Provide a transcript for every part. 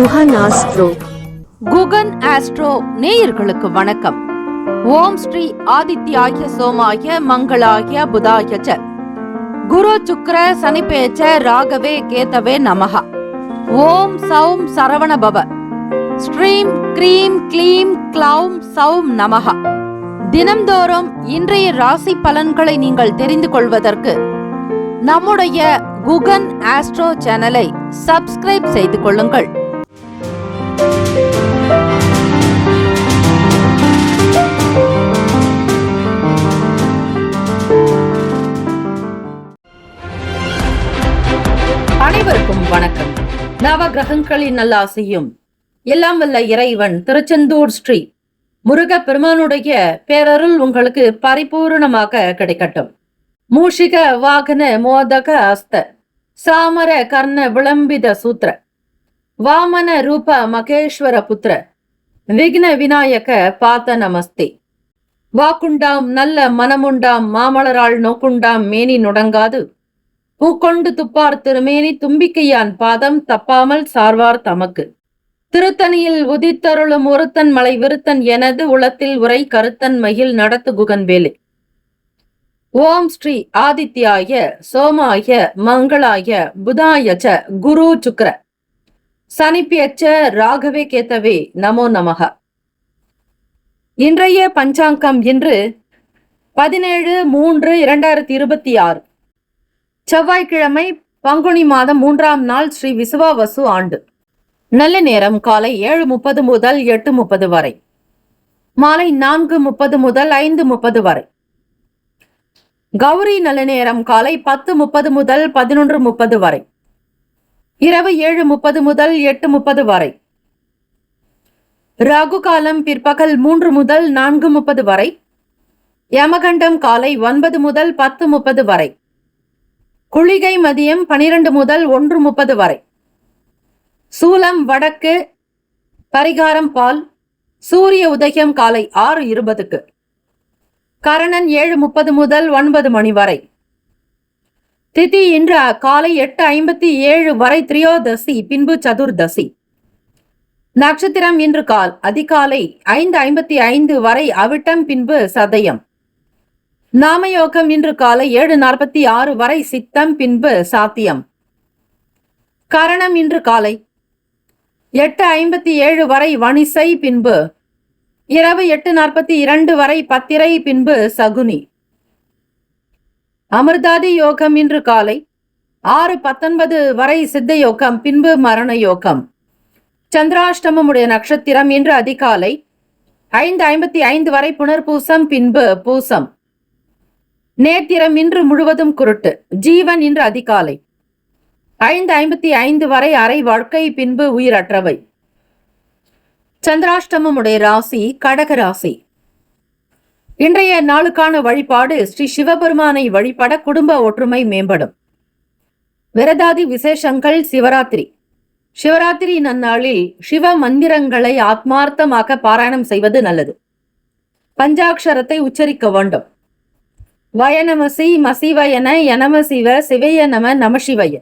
Guhan astro. Guhan astro நேயர்களுக்கு வணக்கம். ஓம் ஸ்ரீ ஆதித்யாய சோமாய மங்களாய புதாய ச குரு சுக்ர சனிபேச்ச ராகவே கேதவே நமஹ. ஓம் சௌம் சரவண பவ. ஸ்ரீம் க்ரீம் க்ளீம் க்ளௌம் சௌம் நமஹ. தினம்தோறும் இன்றைய ராசி பலன்களை நீங்கள் தெரிந்து கொள்வதற்கு நம்முடைய குகன் ஆஸ்ட்ரோ சேனலை சப்ஸ்கிரைப் செய்து கொள்ளுங்கள். அனைவருக்கும் வணக்கம். நவ கிரகங்களின் நல்லாசையும் எல்லாம் வல்ல இறைவன் திருச்செந்தூர் ஸ்ரீ முருக பெருமானுடைய பேரருள் உங்களுக்கு பரிபூர்ணமாக கிடைக்கட்டும். மூஷிக வாகன மோதக அஸ்த சாமர கர்ண விளம்பித சூத்திர வாமன ரூப மகேஸ்வர புத்திர விக்ன விநாயக பாத நமஸ்தே. வாக்குண்டாம் நல்ல மனமுண்டாம் மாமலரால் நோக்குண்டாம் மேனி நுடங்காது பூக்கொண்டு துப்பார் திருமேனி தும்பிக்கையான் பாதம் தப்பாமல் சார்வார் தமக்கு. திருத்தணியில் உதித்தருளும் ஒருத்தன் மலை விருத்தன் எனது உளத்தில் உரை கருத்தன் மகிழ் நடத்து குகன் வேலை. ஓம் ஸ்ரீ ஆதித்யாய சோமாய மங்களாய புதாய ச குரு சுக்ர சனிப்பியச்ச ராகவே கேதவே நமோ நமஹ. இன்றைய பஞ்சாங்கம் இன்று 17/3/2026 செவ்வாய்க்கிழமை, பங்குனி மாதம் 3ஆம் நாள், ஸ்ரீ விசுவாவசு ஆண்டு. நல்ல நேரம் காலை 7:30 முதல் 8:30 வரை, மாலை 4:30 முதல் 5:30 வரை. கௌரி நல்ல நேரம் காலை 10:30 முதல் 11:30 வரை, இரவு 7:30 முதல் 8:30 வரை. ராகு காலம் பிற்பகல் 3 முதல் 4:30 வரை. யமகண்டம் காலை 9 முதல் 10:30 வரை. குளிகை மதியம் 12 முதல் 1:30 வரை. சூலம் வடக்கு, பரிகாரம் பால். சூரிய உதயம் காலை 6:20க்கு. கரணன் 7:30 முதல் 9 மணி வரை. திதி இன்று காலை 8:57 வரை திரியோதசி, பின்பு சதுர்தசி. நட்சத்திரம் இன்று அதிகாலை 5:55 வரை அவிட்டம், பின்பு சதயம். நாமயோகம் இன்று காலை 7:46 வரை சித்தம், பின்பு சாத்தியம். கரணம் இன்று காலை 8:57 வரை வணிசை, பின்பு இரவு 8:42 வரை பத்திரை, பின்பு சகுனி. அமிர்தாதி யோகம் இன்று காலை 6:19 வரை சித்த யோகம், பின்பு மரண யோகம். சந்திராஷ்டமமுடைய நட்சத்திரம் இன்று அதிகாலை 5:55 வரை புனர்பூசம், பின்பு பூசம். நேத்திரம் இன்று முழுவதும் குருட்டு. ஜீவன் இன்று அதிகாலை 5:55 வரை அரை வாழ்க்கை, பின்பு உயிரற்றவை. சந்திராஷ்டமமுடைய ராசி கடக ராசி. இன்றைய நாளுக்கான வழிபாடு ஸ்ரீ சிவபெருமானை வழிபட குடும்ப ஒற்றுமை மேம்படும். விரதாதி விசேஷங்கள். சிவராத்திரி. சிவராத்திரி நன்னாளில் சிவ மந்திரங்களை ஆத்மார்த்தமாக பாராயணம் செய்வது நல்லது. பஞ்சாட்சரத்தை உச்சரிக்க வேண்டும். வயநமசி மசிவயன யனம சிவ சிவய நம நமசிவய.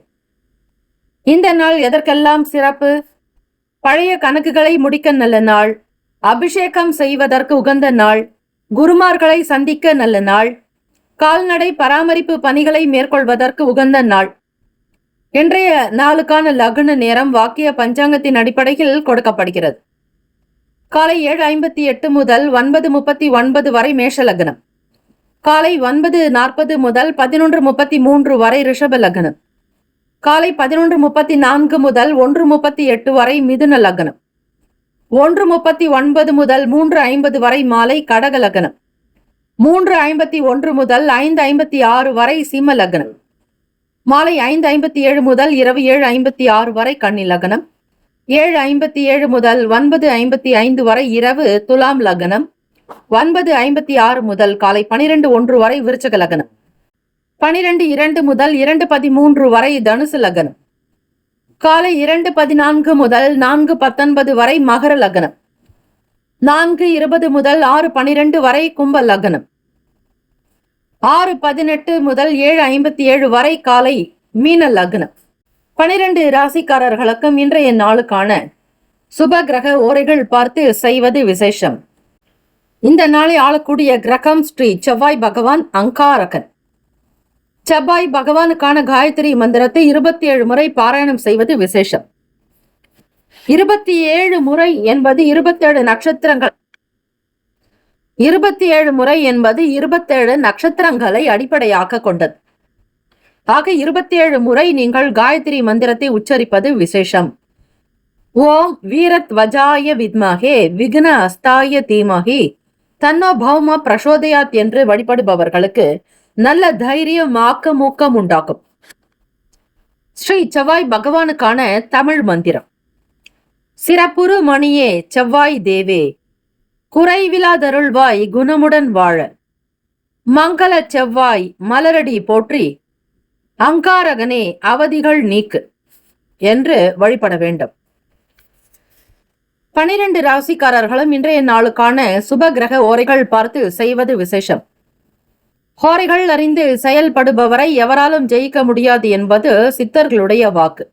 இந்த நாள் எதற்கெல்லாம் சிறப்பு? பழைய கணக்குகளை முடிக்க நல்ல நாள். அபிஷேகம் செய்வதற்கு உகந்த நாள். குருமார்களை சந்திக்க நல்ல நாள். கால்நடை பராமரிப்பு பணிகளை மேற்கொள்வதற்கு உகந்த நாள். இன்றைய நாளுக்கான லக்ன நேரம் வாக்கிய பஞ்சாங்கத்தின் அடிப்படையில் கொடுக்கப்படுகிறது. காலை 7:58 முதல் 9:39 வரை மேஷ லக்னம். காலை 9:40 முதல் 11:33 வரை ரிஷப லக்னம். காலை 11:34 முதல் 1:38 வரை மிதுன லக்னம். 1:39 முதல் 3:50 வரை மாலை கடக லக்னம். 3:51 முதல் 5:56 வரை சிம்ம லக்னம். மாலை 5:57 முதல் இரவு 7:56 வரை கன்னி லக்னம். 7:57 முதல் 9:55 வரை இரவு துலாம் லக்னம். 9:56 முதல் காலை 12:01 வரை விருச்சக லக்னம். 12:02 முதல் 2:13 வரை தனுசு லக்னம். காலை 2:14 முதல் 4:19 வரை மகர லக்னம். 4:20 முதல் 6:12 வரை கும்ப லக்னம். 6:18 முதல் 7:57 வரை காலை மீன லக்னம். 12 ராசிக்காரர்களுக்கும் இன்றைய நாளுக்கான சுப கிரக ஓரைகள் பார்த்து செய்வது விசேஷம். இந்த நாளை ஆளக்கூடிய கிரகம் ஸ்ரீ செவ்வாய் பகவான் அங்காரகன். செவ்வாய் பகவானுக்கான காயத்ரி மந்திரத்தை 27 முறை பாராயணம் செய்வது விசேஷம். 27 முறை என்பது 27 நட்சத்திரங்கள் 27 முறை என்பது 27 நட்சத்திரங்களை அடிப்படையாக கொண்டது. ஆக 27 முறை நீங்கள் காயத்ரி மந்திரத்தை உச்சரிப்பது விசேஷம். ஓம் வீரத்வஜாய வித்மஹே விக்ன அஸ்தாய தீமஹி தன்னோ பௌம பிரசோதயாத் என்று வழிபடுபவர்களுக்கு நல்ல தைரியம் ஊக்கம் உண்டாகும். ஸ்ரீ செவ்வாய் பகவானுக்கான தமிழ் மந்திரம். சிறப்புறு மணியே செவ்வாய் தேவே குறைவிலாதருள்வாய் குணமுடன் வாழ மங்கள செவ்வாய் மலரடி போற்றி அங்காரகனே அவதிகள் நீக்கு என்று வழிபட வேண்டும். 12 ராசிக்காரர்களும் இன்றைய நாளுக்கான சுப கிரக ஓரைகள் பார்த்து செய்வது விசேஷம். ஹோரைகள் அறிந்து செயல்படுபவரை எவராலும் ஜெயிக்க முடியாது என்பது சித்தர்களுடைய வாக்கு.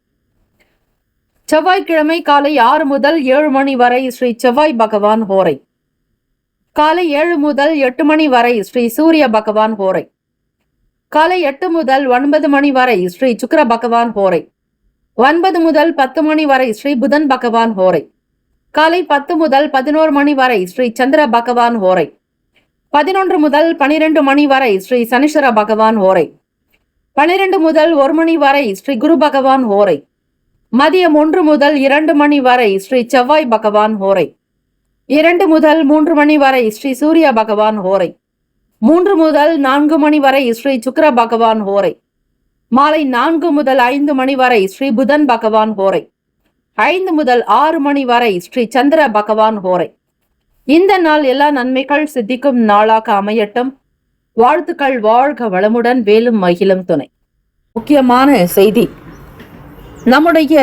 செவ்வாய்க்கிழமை காலை 6 முதல் 7 மணி வரை ஸ்ரீ செவ்வாய் பகவான் ஹோரை. காலை 7 முதல் 8 மணி வரை ஸ்ரீ சூரிய பகவான் ஹோரை. காலை 8 முதல் 9 மணி வரை ஸ்ரீ சுக்கிர பகவான் ஹோரை. 9 முதல் 10 மணி வரை ஸ்ரீ புதன் பகவான் ஹோரை. காலை 10 முதல் 11 மணி வரை ஸ்ரீ சந்திர பகவான் ஹோரை. 11 முதல் 12 மணி வரை ஸ்ரீ சனீஸ்வர பகவான் ஹோரை. 12 முதல் 1 மணி வரை ஸ்ரீ குரு பகவான் ஹோரை. மதியம் 1 முதல் 2 மணி வரை ஸ்ரீ செவ்வாய் பகவான் ஹோரை. 2 முதல் 3 மணி வரை ஸ்ரீ சூரிய பகவான் ஹோரை. 3 முதல் 4 மணி வரை ஸ்ரீ சுக்கிர பகவான் ஹோரை. மாலை 4 முதல் 5 மணி வரை ஸ்ரீ புதன் பகவான் ஹோரை. 5 முதல் 6 மணி வரை ஸ்ரீ சந்திர பகவான் ஹோரை. இந்த நாள் எல்லா நன்மைகள் சித்திக்கும் நாளாக அமையட்டும். வாழ்த்துக்கள். வாழ்க வளமுடன். வேலும் மகிழும் துணை. முக்கியமான செய்தி. நம்முடைய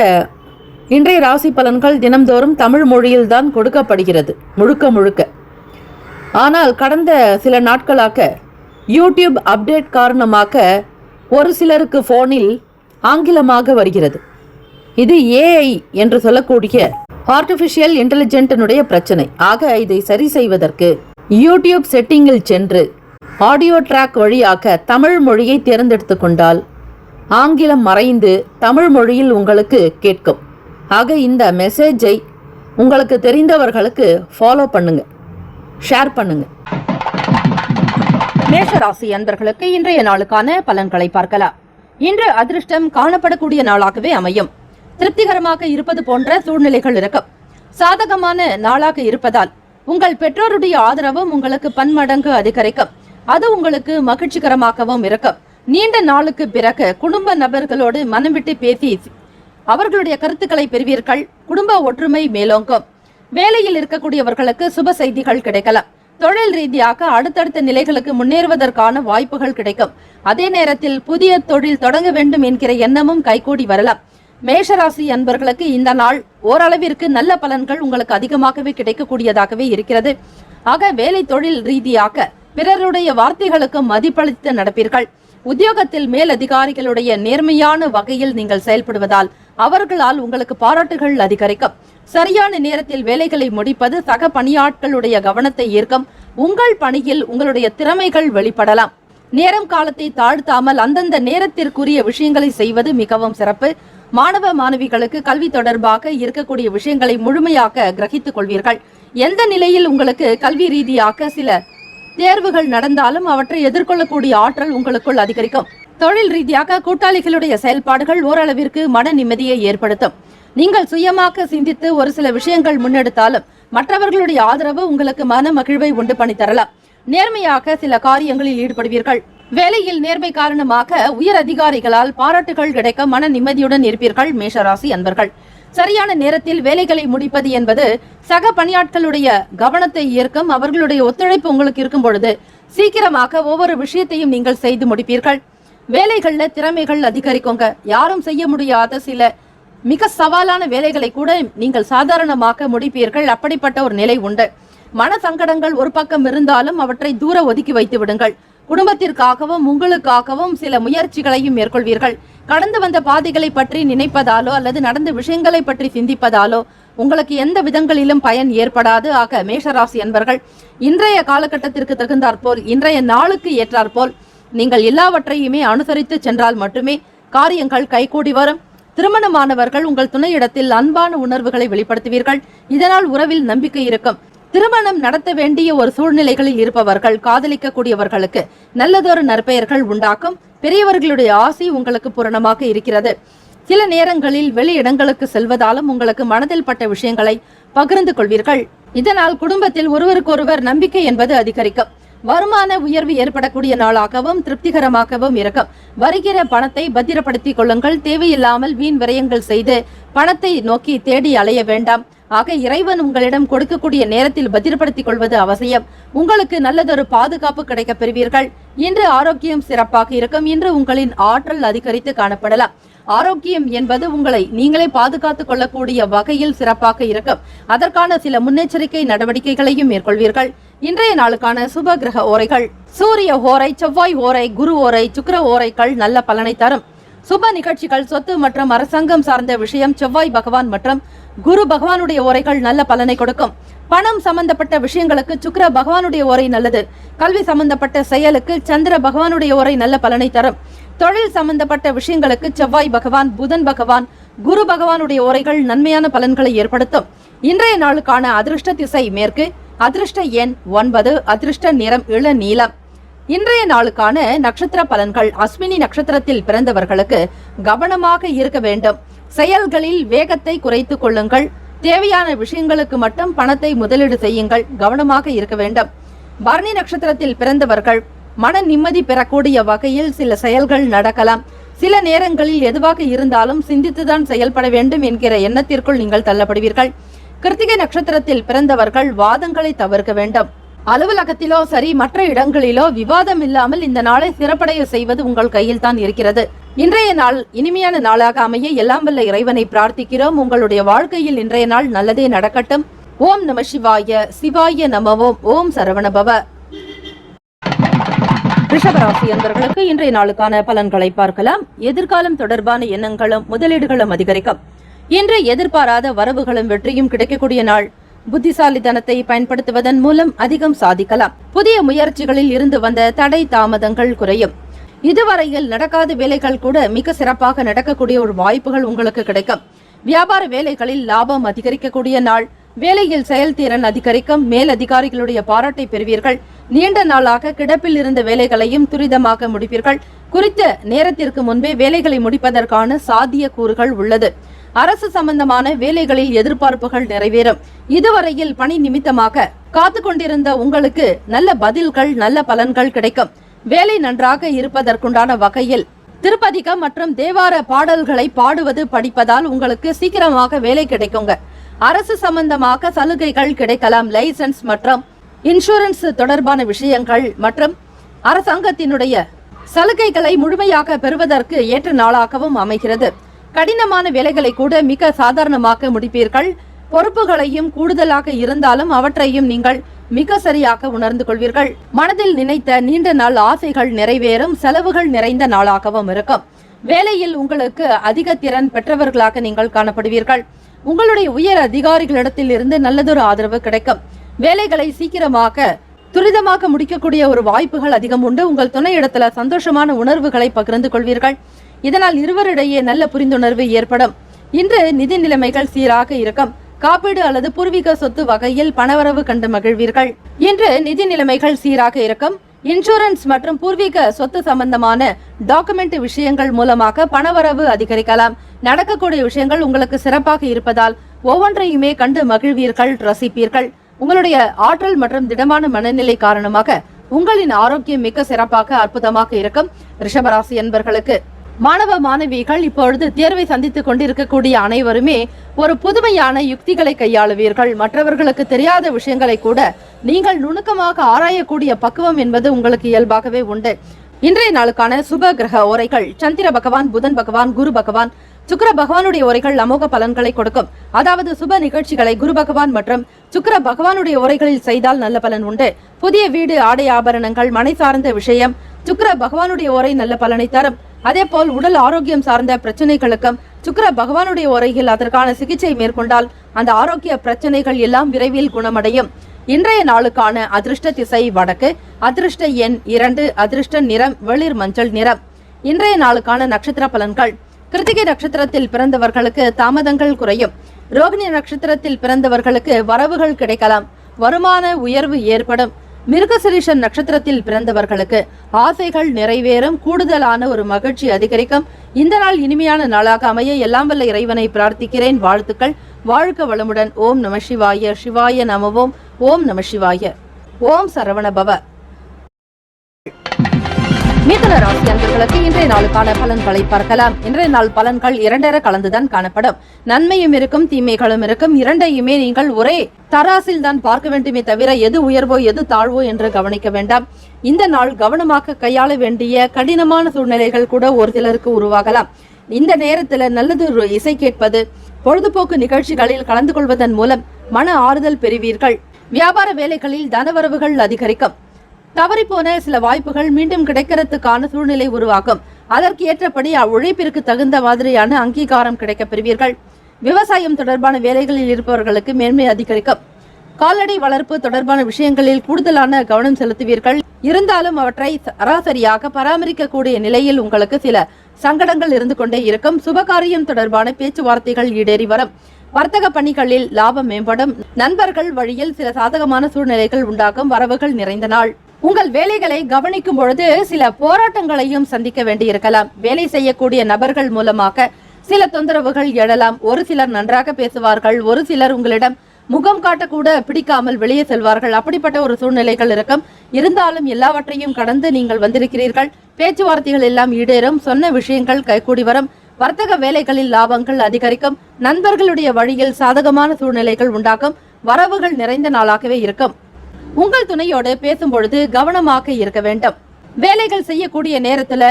இன்றைய ராசி பலன்கள் தினம்தோறும் தமிழ் மொழியில்தான் கொடுக்கப்படுகிறது முழுக்க. ஆனால் கடந்த சில நாட்களாக யூடியூப் அப்டேட் காரணமாக ஒரு சிலருக்கு போனில் ஆங்கிலமாக வருகிறது. இது ஏஐ என்று சொல்லக்கூடிய ஆர்டிபிஷியல் இன்டெலிஜென்டினுடைய பிரச்சனை. ஆக இதை சரி செய்வதற்கு யூடியூப் செட்டிங்கில் சென்று ஆடியோ ட்ராக் வழியாக தமிழ் மொழியை தேர்ந்தெடுத்து கொண்டால் ஆங்கிலம் மறைந்து தமிழ் மொழியில் உங்களுக்கு கேட்கும். ஆக இந்த மெசேஜை உங்களுக்கு தெரிந்தவர்களுக்கு ஃபாலோ பண்ணுங்க, ஷேர் பண்ணுங்க. மேஷராசி அன்பர்களுக்கு இன்றைய நாளுக்கான பலன்களை பார்க்கலாம். இன்று அதிர்ஷ்டம் காணப்படக்கூடிய நாளாகவே அமையும். திருப்திகரமாக இருப்பது போன்ற சூழ்நிலைகள் இருக்கும். சாதகமான நாளாக இருப்பதால் உங்கள் பெற்றோருடைய ஆதரவும் உங்களுக்கு பன்மடங்கு அதிகரிக்கும். அது உங்களுக்கு மகிழ்ச்சிகரமாகவும் இருக்கும். நீண்ட நாளுக்கு பிறகு குடும்ப நபர்களோடு மனம் விட்டு பேசி அவர்களுடைய கருத்துக்களை பெறுவீர்கள். குடும்ப ஒற்றுமை மேலோங்கும். வேலையில் இருக்கக்கூடியவர்களுக்கு சுப செய்திகள் கிடைக்கலாம். தொழில் ரீதியாக அடுத்தடுத்த நிலைகளுக்கு முன்னேறுவதற்கான வாய்ப்புகள் கிடைக்கும். அதே நேரத்தில் புதிய தொழில் தொடங்க வேண்டும் என்கிற எண்ணமும் கைகூடி வரலாம். மேஷராசி அன்பர்களுக்கு இந்த நாள் ஓரளவிற்கு நல்ல பலன்கள் உங்களுக்கு அதிகமாகவே கிடைக்கக்கூடியதாகவே இருக்கிறது. ஆக வேலை தொழில் ரீதியாக பிறருடைய வார்த்தைகளுக்கு மதிப்பளித்து நடப்பீர்கள். உத்தியோகத்தில் மேல் அதிகாரிகளுடைய நேர்மையான வகையில் நீங்கள் செயல்படுவதால் அவர்களால் உங்களுக்கு பாராட்டுகள் அதிகரிக்கும். சரியான நேரத்தில் வேலைகளை முடிப்பது சக பணியாட்களுடைய கவனத்தை ஈர்க்கும். உங்கள் பணியில் உங்களுடைய திறமைகள் வெளிப்படலாம். நேரம் காலத்தை தாழ்த்தாமல் அந்தந்த நேரத்திற்குரிய விஷயங்களை செய்வது மிகவும் சிறப்பு. மாணவ மாணவிகளுக்கு கல்வி தொடர்பாக இருக்கக்கூடிய விஷயங்களை முழுமையாக கிரகித்துக் கொள்வீர்கள். எந்த நிலையில் உங்களுக்கு கல்வி ரீதியாக சில தேர்வுகள் நடந்தாலும் அவற்றை எதிர்கொள்ளக்கூடிய ஆற்றல் உங்களுக்குள் அதிகரிக்கும். தொழில் ரீதியாக கூட்டாளிகளுடைய செயல்பாடுகள் ஓரளவிற்கு மன நிம்மதியை ஏற்படுத்தும். நீங்கள் சுயமாக சிந்தித்து ஒரு சில விஷயங்கள் முன்னெடுத்தாலும் மற்றவர்களுடைய ஆதரவு உங்களுக்கு மன மகிழ்வை உண்டு பண்ணி தரலாம். நேர்மையாக சில காரியங்களில் ஈடுபடுவீர்கள். வேலையில் நேர்மை காரணமாக உயர் அதிகாரிகளால் பாராட்டுகள் கிடைக்க மன நிம்மதியுடன் இருப்பீர்கள். மேஷராசி அன்பர்கள், சரியான நேரத்தில் வேலைகளை முடிப்பது என்பது சக பணியாட்களுடைய கவனத்தை ஈர்க்கும். அவர்களுடைய ஒத்துழைப்பு உங்களுக்கு இருக்கும் பொழுது சீக்கிரமாக ஒவ்வொரு விஷயத்தையும் நீங்கள் செய்து முடிப்பீர்கள். வேலைகள்ல திறமைகள் அதிகரிக்குங்க. யாரும் செய்ய முடியாத சில மிக சவாலான வேலைகளை கூட நீங்கள் சாதாரணமாக முடிப்பீர்கள். அப்படிப்பட்ட ஒரு நிலை உண்டு. மன சங்கடங்கள் ஒரு பக்கம் இருந்தாலும் அவற்றை தூர ஒதுக்கி வைத்து விடுங்கள். குடும்பத்திற்காகவும் உங்களுக்காகவும் சில முயற்சிகளையும் மேற்கொள்வீர்கள். கடந்து வந்த பாதைகளை பற்றி நினைப்பதாலோ அல்லது நடந்த விஷயங்களை பற்றி சிந்திப்பதாலோ உங்களுக்கு எந்த விதங்களிலும் பயன் ஏற்படாது. ஆக மேஷராசி அன்பர்கள் இன்றைய காலகட்டத்திற்கு தகுந்தாற்போல், இன்றைய நாளுக்கு ஏற்றாற்போல் நீங்கள் எல்லாவற்றையுமே அனுசரித்து சென்றால் மட்டுமே காரியங்கள் கைகூடி வரும். திருமணமானவர்கள் உங்கள் துணையிடத்தில் அன்பான உணர்வுகளை வெளிப்படுத்துவீர்கள். இதனால் உறவில் நம்பிக்கை இருக்கும். திருமணம் நடத்த வேண்டிய ஒரு சூழ்நிலைகளில் இருப்பவர்கள், காதலிக்கக்கூடியவர்களுக்கு நல்லதொரு நற்பெயர்கள் உண்டாக்கும். பெரியவர்களுடைய ஆசை உங்களுக்கு பூரணமாக இருக்கிறது. சில நேரங்களில் வெளி இடங்களுக்கு செல்வதாலும் உங்களுக்கு மனதில் பட்ட விஷயங்களை பகிர்ந்து கொள்வீர்கள். இதனால் குடும்பத்தில் ஒருவருக்கொருவர் நம்பிக்கை என்பது அதிகரிக்கும். வருமான உயர்வு ஏற்படக்கூடிய நாளாகவும் திருப்திகரமாகவும் இருக்கும். வருகிற பணத்தை பத்திரப்படுத்திக் கொள்ளுங்கள். தேவையில்லாமல் வீண் விரயங்கள் செய்து பணத்தை நோக்கி தேடி அலைய வேண்டாம். ஆக இறைவன் உங்களிடம் கொடுக்கக்கூடிய நேரத்தில் பத்திரப்படுத்திக் கொள்வது அவசியம். உங்களுக்கு நல்லதொரு பாதுகாப்பு கிடைக்க பெறுவீர்கள். இன்று ஆரோக்கியம் சிறப்பாக இருக்கும். இன்று உங்களின் ஆற்றல் அதிகரித்து காணப்படலாம். ஆரோக்கியம் என்பது உங்களை நீங்களே பாதுகாத்துக் கொள்ளக்கூடிய வகையில் சிறப்பாக இருக்கும். அதற்கான சில முன்னெச்சரிக்கை நடவடிக்கைகளையும் மேற்கொள்வீர்கள். இன்றைய நாளுக்கான சுப கிரக ஓரைகள்: சூரிய ஓரை, செவ்வாய் ஓரை, குரு ஓரை, சுக்கிர ஓரைகள் நல்ல பலனை தரும். சுப நிகழ்ச்சிகள், சொத்து மற்றும் அரசாங்கம் சார்ந்த விஷயம், செவ்வாய் பகவான் மற்றும் குரு பகவானுடைய ஓரைகள் நல்ல பலனை கொடுக்கும். பணம் சம்பந்தப்பட்ட விஷயங்களுக்கு சுக்கிர பகவானுடைய ஓரை நல்லது. கல்வி சம்பந்தப்பட்ட செயலுக்கு சந்திர பகவானுடைய ஓரை நல்ல பலனை தரும். தொழில் சம்பந்தப்பட்ட விஷயங்களுக்கு செவ்வாய் பகவான், புதன் பகவான், குரு பகவானுடைய ஓரைகள் நன்மையான பலன்களை ஏற்படுத்தும். இன்றைய நாளுக்கான அதிர்ஷ்ட திசை மேற்கு, அதிர்ஷ்ட எண் 9, அதிர்ஷ்ட நிறம் இளநீலம். இன்றைய நாளுக்கான நட்சத்திர பலன்கள்: அஸ்வினி நட்சத்திரத்தில் பிறந்தவர்களுக்கு கவனமாக இருக்க வேண்டும். செயல்களில் வேகத்தை குறைத்துக் கொள்ளுங்கள். தேவையான விஷயங்களுக்கு மட்டும் பணத்தை முதலீடு செய்யுங்கள். கவனமாக இருக்க வேண்டும். பரணி நட்சத்திரத்தில் பிறந்தவர்கள் மன நிம்மதி பெறக்கூடிய வகையில் சில செயல்கள் நடக்கலாம். சில நேரங்களில் எதுவாக இருந்தாலும் சிந்தித்துதான் செயல்பட வேண்டும் என்கிற எண்ணத்திற்குள் நீங்கள் தள்ளப்படுவீர்கள். கிருத்திகை நட்சத்திரத்தில் பிறந்தவர்கள் வாதங்களை தவிர்க்க வேண்டும். அலுவலகத்திலோ சரி மற்ற இடங்களிலோ விவாதம் இல்லாமல் இந்த நாளை சிறப்படைய செய்வது உங்கள் கையில் தான் இருக்கிறது. இன்றைய நாள் இனிமையான நாளாக அமைய எல்லாம் வல்ல இறைவனை பிரார்த்திக்கிறோம். உங்களுடைய வாழ்க்கையில் இன்றைய நாள் நல்லதே நடக்கட்டும். ஓம் நம சிவாய. சிவாய நமவோம். ஓம் சரவணபவ. ரிஷபராசி அன்பர்களுக்கு இன்றைய நாளுக்கான பலன்களை பார்க்கலாம். எதிர்காலம் தொடர்பான எண்ணங்களும் முதலீடுகளும் அதிகரிக்கும். இன்று எதிர்பாராத வரவுகளும் வெற்றியும் கிடைக்கக்கூடிய நாள். புத்திசாலித்தனத்தை பயன்படுத்துவதன் மூலம் அதிகம் சாதிக்கலாம். புதிய முயற்சிகளில் இருந்து வந்த தடை தாமதங்கள் குறையும். இதுவரையில் நடக்காத வேலைகள் கூட மிக சிறப்பாக நடக்கக்கூடிய ஒரு வாய்ப்புகள் உங்களுக்கு கிடைக்கும். வியாபார வேலைகளில் லாபம் அதிகரிக்கக்கூடிய நாள். வேலையில் செயல்திறன் அதிகரிக்கும். மேல் அதிகாரிகளுடைய பாராட்டை பெறுவீர்கள். நீண்ட நாளாக கிடப்பில் இருந்த வேலைகளையும் துரிதமாக முடிப்பீர்கள். குறித்த நேரத்திற்கு முன்பே வேலைகளை முடிப்பதற்கான சாத்திய கூறுகள் உள்ளது. அரசு சம்பந்தமான வேலைகளில் எதிர்பார்ப்புகள் நிறைவேறும். இதுவரையில் பணி நிமித்தமாக காத்து கொண்டிருந்த உங்களுக்கு நல்ல பதில்கள், நல்ல பலன்கள் கிடைக்கும். வேலை நன்றாக இருப்பதற்குண்டான வகையில் திருப்பதிகம் மற்றும் தேவார பாடல்களை பாடுவது, படிப்பதால் உங்களுக்கு சீக்கிரமாக வேலை கிடைக்குங்க. அரசு சம்பந்தமாக சலுகைகள் கிடைக்கலாம். லைசன்ஸ் மற்றும் இன்சூரன்ஸ் தொடர்பான விஷயங்கள் மற்றும் அரசாங்கத்தினுடைய சலுகைகளை முழுமையாக பெறுவதற்கு ஏற்ற நாளாகவும் அமைகிறது. கடினமான வேலைகளை கூட மிக சாதாரணமாக முடிப்பீர்கள். பொறுப்புகளையும் கூடுதலாக இருந்தாலும் அவற்றையும் நீங்கள் மிக சரியாக உணர்ந்து கொள்வீர்கள். மனதில் நினைத்த நீண்ட நாள் ஆசைகள் நிறைவேறும். செலவுகள் நிறைந்த நாளாகவும் இருக்கும். வேலையில் உங்களுக்கு அதிக திறன் பெற்றவர்களாக நீங்கள் காணப்படுவீர்கள். உங்களுடைய உயர் அதிகாரிகளிடத்தில் இருந்து நல்லதொரு ஆதரவு கிடைக்கும். வேலைகளை சீக்கிரமாக துரிதமாக முடிக்கக்கூடிய ஒரு வாய்ப்புகள் அதிகம் உண்டு. உங்கள் துணை இடத்துல சந்தோஷமான உணர்வுகளை பகிர்ந்து கொள்வீர்கள். இதனால் இருவரிடையே நல்ல புரிந்துணர்வு ஏற்படும். இன்று நிதி நிலைமைகள் சீராக இருக்கும். காப்பீடு அல்லது பூர்வீக சொத்து வகையில் பணவரவு கண்டு மகிழ்வீர்கள். இன்று நிதி நிலைமைகள் சீராக இருக்கும். இன்சூரன்ஸ் மற்றும் பூர்வீக சொத்து சம்பந்தமான டாக்குமெண்ட் விஷயங்கள் மூலமாக பணவரவு அதிகரிக்கலாம். நடக்கக்கூடிய விஷயங்கள் உங்களுக்கு சிறப்பாக இருப்பதால் ஒவ்வொன்றையுமே கண்டு மகிழ்வீர்கள், ரசிப்பீர்கள். உங்களுடைய ஆற்றல் மற்றும் திடமான மனநிலை காரணமாக உங்களின் ஆரோக்கியம் மிக சிறப்பாக அற்புதமாக இருக்கும். ரிஷபராசி என்பர்களுக்கு மாணவ மாணவிகள் இப்பொழுது தேர்வை சந்தித்துக் கொண்டிருக்கக்கூடிய அனைவருமே ஒரு புதுமையான யுக்திகளை கையாளுவீர்கள். மற்றவர்களுக்கு தெரியாத விஷயங்களை கூட நீங்கள் நுணுக்கமாக ஆராயக்கூடிய பக்குவம் என்பது உங்களுக்கு இயல்பாகவே உண்டு. இன்றைய நாளுக்கான சுப கிரக ஓரைகள்: சந்திர பகவான், புதன் பகவான், குரு பகவான், சுக்கிர பகவானுடைய உரைகள் அமோக பலன்களை கொடுக்கும். அதாவது சுப நிகழ்ச்சிகளை குரு பகவான் மற்றும் சுக்கிர பகவானுடைய உரைகளில் செய்தால் நல்ல பலன் உண்டு. புதிய வீடு, ஆடை ஆபரணங்கள், மனை சார்ந்த விஷயம் சுக்கிர பகவானுடைய உரை நல்ல பலனை தரும். அதேபோல் உடல் ஆரோக்கியம் சார்ந்த பிரச்சனைகளுக்கும் சுக்கிர பகவானுடைய உரையில் அதற்கான சிகிச்சை மேற்கொண்டால் அந்த ஆரோக்கிய பிரச்சனைகள் எல்லாம் விரைவில் குணமடையும். இன்றைய நாளுக்கான அதிர்ஷ்ட திசை வடக்கு, அதிர்ஷ்ட எண் 2, அதிர்ஷ்ட நிறம் வெளிர் மஞ்சள் நிறம். இன்றைய நாளுக்கான நட்சத்திர பலன்கள். கிருத்திகை நட்சத்திரத்தில் பிறந்தவர்களுக்கு தாமதங்கள் குறையும். ரோகிணி நட்சத்திரத்தில் பிறந்தவர்களுக்கு வரவுகள் கிடைக்கலாம், வருமான உயர்வு ஏற்படும். மிருகசிரீஷன் நட்சத்திரத்தில் பிறந்தவர்களுக்கு ஆசைகள் நிறைவேறும், கூடுதலான ஒரு மகிழ்ச்சி அதிகரிக்கும். இந்த நாள் இனிமையான நாளாக அமைய எல்லாம் வல்ல இறைவனை பிரார்த்திக்கிறேன். வாழ்த்துக்கள். வாழ்க வளமுடன். ஓம் நம சிவாய. சிவாய நமவோம். ஓம் நம சிவாய. ஓம் சரவண பவ. மிதுன ராசி அன்பர்களுக்கு இன்றைய நாளுக்கான பலன்களை பார்க்கலாம். இன்றைய நாள் பலன்கள் இரண்டரை கலந்துதான் காணப்படும். நன்மையும் இருக்கும், தீமைகளும் இருக்கும். இரண்டையுமே நீங்கள் ஒரே தராசில் தான் பார்க்க வேண்டுமே தவிர எது உயர்வோ எது தாழ்வோ என்று கவனிக்க வேண்டாம். இந்த நாள் கவனமாக கையாள வேண்டிய கடினமான சூழ்நிலைகள் கூட ஒரு சிலருக்கு உருவாகலாம். இந்த நேரத்துல நல்லது ஒரு இசை கேட்பது, பொழுதுபோக்கு நிகழ்ச்சிகளில் கலந்து கொள்வதன் மூலம் மன ஆறுதல் பெறுவீர்கள். வியாபார வேலைகளில் தனவரவுகள் அதிகரிக்கும். தவறிப்போன சில வாய்ப்புகள் மீண்டும் கிடைக்கிறதுக்கான சூழ்நிலை உருவாகும். அதற்கு ஏற்றபடி உழைப்பிற்கு தகுந்த மாதிரியான அங்கீகாரம் கிடைக்க பெறுவீர்கள். விவசாயம் தொடர்பான வேலைகளில் இருப்பவர்களுக்கு மேன்மை அதிகரிக்கும். கால்நடை வளர்ப்பு தொடர்பான விஷயங்களில் கூடுதலான கவனம் செலுத்துவீர்கள். இருந்தாலும் அவற்றை சராசரியாக பராமரிக்கக்கூடிய நிலையில் உங்களுக்கு சில சங்கடங்கள் இருந்து கொண்டே இருக்கும். சுபகாரியம் தொடர்பான பேச்சுவார்த்தைகள் ஈடேறி வரும். வர்த்தக பணிகளில் லாபம் மேம்படும். நண்பர்கள் வழியில் சில சாதகமான சூழ்நிலைகள் உண்டாகும். வரவுகள் நிறைந்த நாள். உங்கள் வேலைகளை கவனிக்கும் பொழுது சில போராட்டங்களையும் சந்திக்க வேண்டியிருக்கலாம். வேலை செய்யக்கூடிய நபர்கள் மூலமாக சில தொந்தரவுகள் எழலாம். ஒரு சிலர் நன்றாக பேசுவார்கள், ஒரு சிலர் உங்களிடம் முகம் காட்டக்கூட பிடிக்காமல் வெளியே செல்வார்கள். அப்படிப்பட்ட ஒரு சூழ்நிலைகள் இருக்கும். இருந்தாலும் எல்லாவற்றையும் கடந்து நீங்கள் வந்திருக்கிறீர்கள். பேச்சுவார்த்தைகள் எல்லாம் ஈடேறும். சொன்ன விஷயங்கள் கைகூடி வரும். வர்த்தக வேலைகளில் லாபங்கள் அதிகரிக்கும். நண்பர்களுடைய வழியில் சாதகமான சூழ்நிலைகள் உண்டாகும். வரவுகள் நிறைந்த நாளாகவே இருக்கும். உங்கள் துணையோடு பேசும் பொழுது கவனமாக இருக்க வேண்டும். வேலைகள் செய்யக்கூடிய நேரத்துல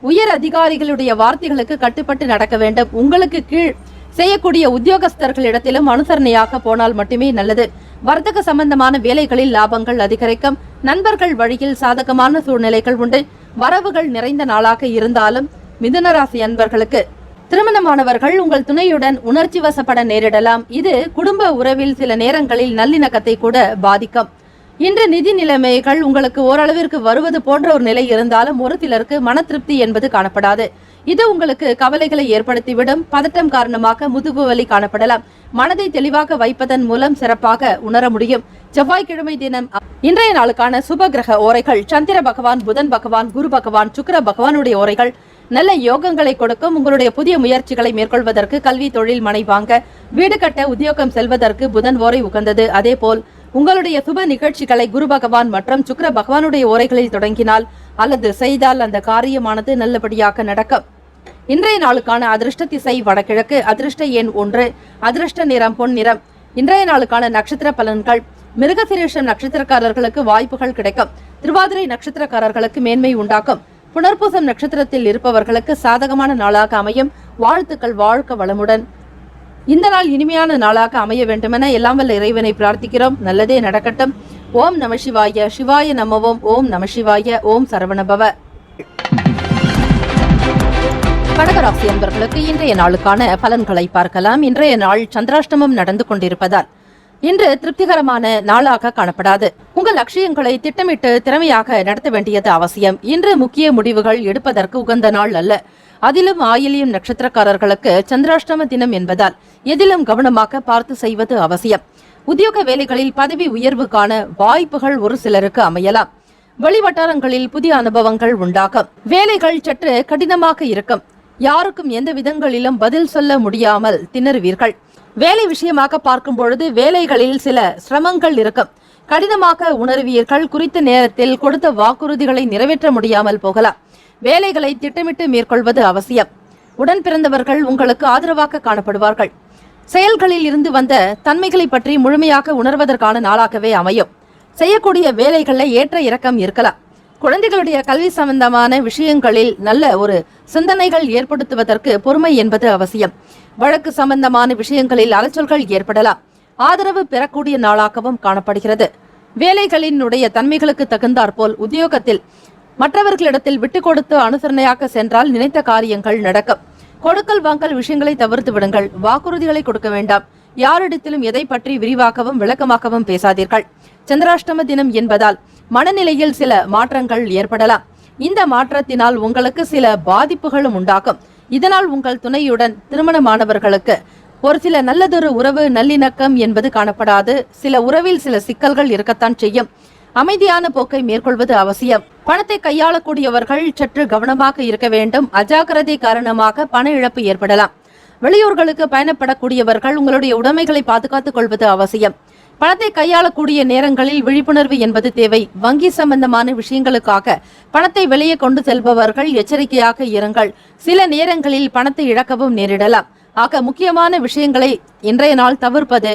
உயர் அதிகாரிகளுடைய வார்த்தைகளுக்கு கட்டுப்பட்டு நடக்க வேண்டும். உங்களுக்கு கீழ் செய்யக்கூடிய உத்தியோகஸ்தர்களிடத்திலும் அனுசரணையாக போனால் மட்டுமே நல்லது. வர்த்தக சம்பந்தமான வேலைகளில் லாபங்கள் அதிகரிக்கும். நண்பர்கள் வழியில் சாதகமான சூழ்நிலைகள் உண்டு. வரவுகள் நிறைந்த நாளாக இருந்தாலும் மிதுன ராசி அன்பர்களுக்கு திருமணமானவர்கள் உங்கள் துணையுடன் உணர்ச்சி வசப்பட நேரிடலாம். இது குடும்ப உறவில் சில நேரங்களில் நல்லிணக்கத்தை கூட பாதிக்கும். இன்று நிதி நிலைமைகள் உங்களுக்கு ஓரளவிற்கு வருவது போன்ற ஒரு நிலை இருந்தாலும் ஒரு சிலருக்கு மன திருப்தி என்பது காணப்படாது. இது உங்களுக்கு கவலைகளை ஏற்படுத்திவிடும். பதட்டம் காரணமாக முதுகு வலி காணப்படலாம். மனதை தெளிவாக வைப்பதன் மூலம் சிறப்பாக உணர முடியும். செவ்வாய்க்கிழமை தினம் இன்றைய நாளுக்கான சுப கிரக ஓரைகள். சந்திர பகவான், புதன் பகவான், குரு பகவான், சுக்கிர பகவானுடைய ஓரைகள் நல்ல யோகங்களை கொடுக்கும். உங்களுடைய புதிய முயற்சிகளை மேற்கொள்வதற்கு, கல்வி, தொழில், மனை வாங்க, வீடு கட்ட, உத்தியோகம் செல்வதற்கு புதன் ஓரை உகந்தது. அதே போல் உங்களுடைய சுப நிகழ்ச்சிகளை குரு பகவான் மற்றும் சுக்கிர பகவானுடைய ஓரைகளில் தொடங்கினால் அல்லது செய்தால் அந்த காரியமானது நல்லபடியாக நடக்கும். இன்றைய நாளுக்கான அதிர்ஷ்ட திசை வடகிழக்கு, அதிர்ஷ்ட எண் 1, அதிர்ஷ்ட நிறம் பொன் நிறம். இன்றைய நாளுக்கான நட்சத்திர பலன்கள். மிருகசிரீஷம் நட்சத்திரக்காரர்களுக்கு வாய்ப்புகள் கிடைக்கும். திருவாதிரை நட்சத்திரக்காரர்களுக்கு மேன்மை உண்டாக்கும். புனர்பூசம் நட்சத்திரத்தில் இருப்பவர்களுக்கு சாதகமான நாளாக அமையும். வாழ்த்துக்கள். வாழ்க வளமுடன். இந்த நாள் இனிமையான நாளாக அமைய வேண்டுமென எல்லாம் வல்ல இறைவனை பிரார்த்திக்கிறோம். நல்லதே நடக்கட்டும். ஓம் நம சிவாய. சிவாய நமவோம். ஓம் நம சிவாய. ஓம் சரவணபவ. கடகராசி அன்பர்களுக்கு இன்றைய நாளுக்கான பலன்களை பார்க்கலாம். இன்றைய நாள் சந்திராஷ்டமம் நடந்து கொண்டிருப்பதால் இன்று திருப்திகரமான நாளாக காணப்படாது. உங்கள் லட்சியங்களை திட்டமிட்டு திறமையாக நடத்த வேண்டியது அவசியம். இன்று முக்கிய முடிவுகள் எடுப்பதற்கு உகந்த நாள் அல்ல. அதிலும் ஆயில்யம் நட்சத்திரக்காரர்களுக்கு சந்திராஷ்டம தினம் என்பதால் எதிலும் கவனமாக பார்த்து செய்வது அவசியம். உத்தியோக வேலைகளில் பதவி உயர்வுக்கான வாய்ப்புகள் ஒரு சிலருக்கு அமையலாம். வெளிவட்டாரங்களில் புதிய அனுபவங்கள் உண்டாகும். வேலைகள் சற்று கடினமாக இருக்கும். யாருக்கும் எந்த விதங்களிலும் பதில் சொல்ல முடியாமல் திணறுவீர்கள். வேலை விஷயமாக பார்க்கும் பொழுது வேலைகளில் சில சிரமங்கள் இருக்கும். கடினமாக உணர்வீர்கள். குறித்த நேரத்தில் கொடுத்த வாக்குறுதிகளை நிறைவேற்ற முடியாமல் போகலாம். வேலைகளை திட்டமிட்டு மேற்கொள்வது அவசியம். உடன் பிறந்தவர்கள் உங்களுக்கு ஆதரவாக காணப்படுவார்கள். செயல்களில் இருந்து வந்த தன்மைகளை பற்றி முழுமையாக உணர்வதற்கான நாளாகவே அமையும். செய்யக்கூடிய வேலைகளில் ஏற்ற இறக்கம் இருக்கலாம். குழந்தைகளுடைய கல்வி சம்பந்தமான விஷயங்களில் நல்ல ஒரு சிந்தனைகள் ஏற்படுத்துவதற்கு பொறுமை என்பது அவசியம். வழக்கு சம்பந்தமான விஷயங்களில் அலைச்சல்கள் ஏற்படலாம். ஆதரவு பெறக்கூடிய நாளாகவும் காணப்படுகிறது. வேலைகளினுடைய தன்மைகளுக்கு தகுந்தாற்போல் உத்தியோகத்தில் மற்றவர்களிடத்தில் விட்டு கொடுத்து அனுசரணையாக சென்றால் நினைத்த காரியங்கள் நடக்கும். கொடுக்கல் வாங்கல் விஷயங்களை தவிர்த்து விடுங்கள். வாக்குறுதிகளை கொடுக்க வேண்டாம். யாரிடத்திலும் எதை பற்றி விரிவாகவும் விளக்கமாகவும் பேசாதீர்கள். சந்திராஷ்டம தினம் என்பதால் மனநிலையில் சில மாற்றங்கள் ஏற்படலாம். இந்த மாற்றத்தினால் உங்களுக்கு சில பாதிப்புகளும் உண்டாகும். இதனால் உங்கள் துணையுடன் திருமணமானவர்களுக்கு ஒரு சில நல்லதொரு உறவு நல்லிணக்கம் என்பது காணப்படாது. சில உறவில் சில சிக்கல்கள் இருக்கத்தான் செய்யும். அமைதியான போக்கை மேற்கொள்வது அவசியம். பணத்தை கையாளக்கூடியவர்கள் சற்று கவனமாக இருக்க வேண்டும். அஜாக்கிரதை காரணமாக பண இழப்பு ஏற்படலாம். வெளியூர்களுக்கு பயணப்படக்கூடியவர்கள் உங்களுடைய உடைமைகளை பாதுகாத்துக் கொள்வது அவசியம். பணத்தை கையாளக்கூடிய நேரங்களில் விழிப்புணர்வு என்பது தேவை. வங்கி சம்பந்தமான விஷயங்களுக்காக பணத்தை வெளியே கொண்டு செல்பவர்கள் எச்சரிக்கையாக இருங்கள். சில நேரங்களில் பணத்தை இழக்கவும் நேரிடலாம். ஆக முக்கியமான விஷயங்களை இன்றைய நாள் தவிர்ப்பது.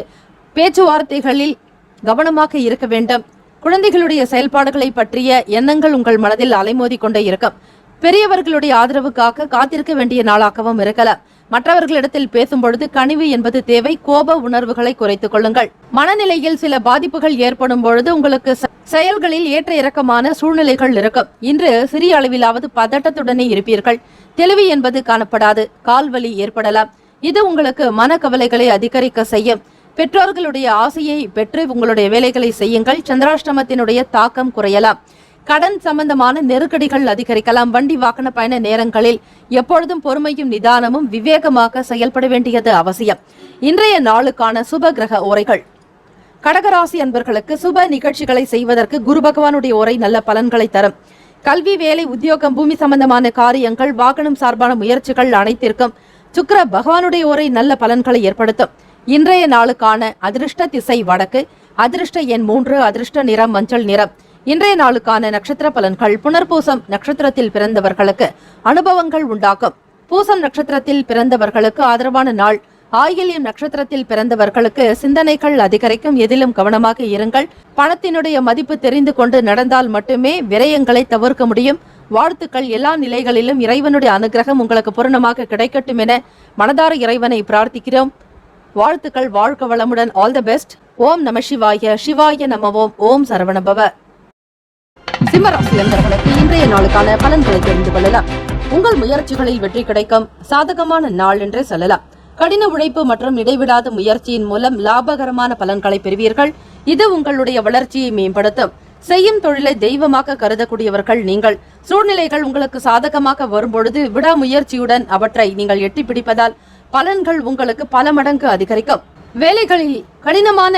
பேச்சுவார்த்தைகளில் கவனமாக இருக்க வேண்டும். குழந்தைகளுடைய செயல்பாடுகளை பற்றிய எண்ணங்கள் உங்கள் மனதில் அலைமோதி கொண்டே இருக்கும். பெரியவர்களுடைய ஆதரவுக்காக காத்திருக்க வேண்டிய நாளாகவும் இருக்கலாம். மற்றவர்களிடத்தில் பேசும் பொழுது கனிவு என்பது தேவை. கோப உணர்வுகளை குறைத்துக் கொள்ளுங்கள். மனநிலையில் சில பாதிப்புகள் ஏற்படும் பொழுது உங்களுக்கு செயல்களில் ஏற்ற இறக்கமான சூழ்நிலைகள் இருக்கும். இன்று சிறிய அளவிலாவது பதட்டத்துடனே இருப்பீர்கள். தெளிவு என்பது காணப்படாது. கால்வலி ஏற்படலாம். இது உங்களுக்கு மனக்கவலைகளை அதிகரிக்க செய்யும். பெற்றோர்களுடைய ஆசையை பெற்று உங்களுடைய வேலைகளை செய்யுங்கள். சந்திராஷ்டமத்தினுடைய தாக்கம் குறையலாம். கடன் சம்பந்தமான நெருக்கடிகள் அதிகரிக்கலாம். வண்டி வாகன பயண நேரங்களில் எப்பொழுதும் பொறுமையும் நிதானமும் விவேகமாக செயல்பட வேண்டியது அவசியம். இன்றைய நாளுக்கான சுப கிரக ஓரைகள். கடகராசி அன்பர்களுக்கு சுப நிகழ்ச்சிகளை செய்வதற்கு குரு பகவானுடைய ஓரை நல்ல பலன்களை தரும். கல்வி, வேலை, உத்தியோகம், பூமி சம்பந்தமான காரியங்கள், வாகனம் சார்பான முயற்சிகள் அனைத்திற்கும் சுக்கிர பகவானுடைய ஓரை நல்ல பலன்களை ஏற்படுத்தும். இன்றைய நாளுக்கான அதிர்ஷ்ட திசை வடக்கு. அதிர்ஷ்ட எண் 3. அதிர்ஷ்ட நிறம் மஞ்சள் நிறம். இன்றைய நாளுக்கான நட்சத்திர பலன்கள். புனர்பூசம் நட்சத்திரத்தில் பிறந்தவர்களுக்கு அனுபவங்கள் உண்டாகும். பூசம் நட்சத்திரத்தில் பிறந்தவர்களுக்கு ஆதரவான நாள். ஆயில்யம் நட்சத்திரத்தில் பிறந்தவர்களுக்கு சிந்தனைகள் அதிகரிக்கும். எதிலும் கவனமாக இருங்கள். பணத்தினுடைய மதிப்பு தெரிந்து கொண்டு நடந்தால் மட்டுமே விரயங்களை தவிர்க்க முடியும். வாழ்த்துக்கள். எல்லா நிலைகளிலும் இறைவனுடைய அனுகிரகம் உங்களுக்கு பூரணமாக கிடைக்கட்டும் என மனதார இறைவனை பிரார்த்திக்கிறோம். வாழ்த்துக்கள். வாழ்க வளமுடன். All the best. ஓம் நம சிவாய. சிவாய நமவோம். ஓம் சரவணபவ. சிம்மராசி அன்பர்களுக்கு இன்றைய நாளுக்கான பலன்களை தெரிந்து கொள்ளலாம். உங்கள் முயற்சிகளில் வெற்றி கிடைக்கும். சாதகமான நாள் என்றே சொல்லலாம். கடின உழைப்பு மற்றும் இடைவிடாத முயற்சியின் மூலம் லாபகரமான பலன்களை பெறுவீர்கள். இது உங்களுடைய வளர்ச்சியை மேம்படுத்தும். செய்யும் தொழிலை தெய்வமாக கருதக்கூடியவர்கள் நீங்கள். சூழ்நிலைகள் உங்களுக்கு சாதகமாக வரும்பொழுது விடாமுயற்சியுடன் அவற்றை நீங்கள் எட்டி பிடிப்பதால் பலன்கள் உங்களுக்கு பல மடங்கு அதிகரிக்கும். வேலைகளில் கடினமான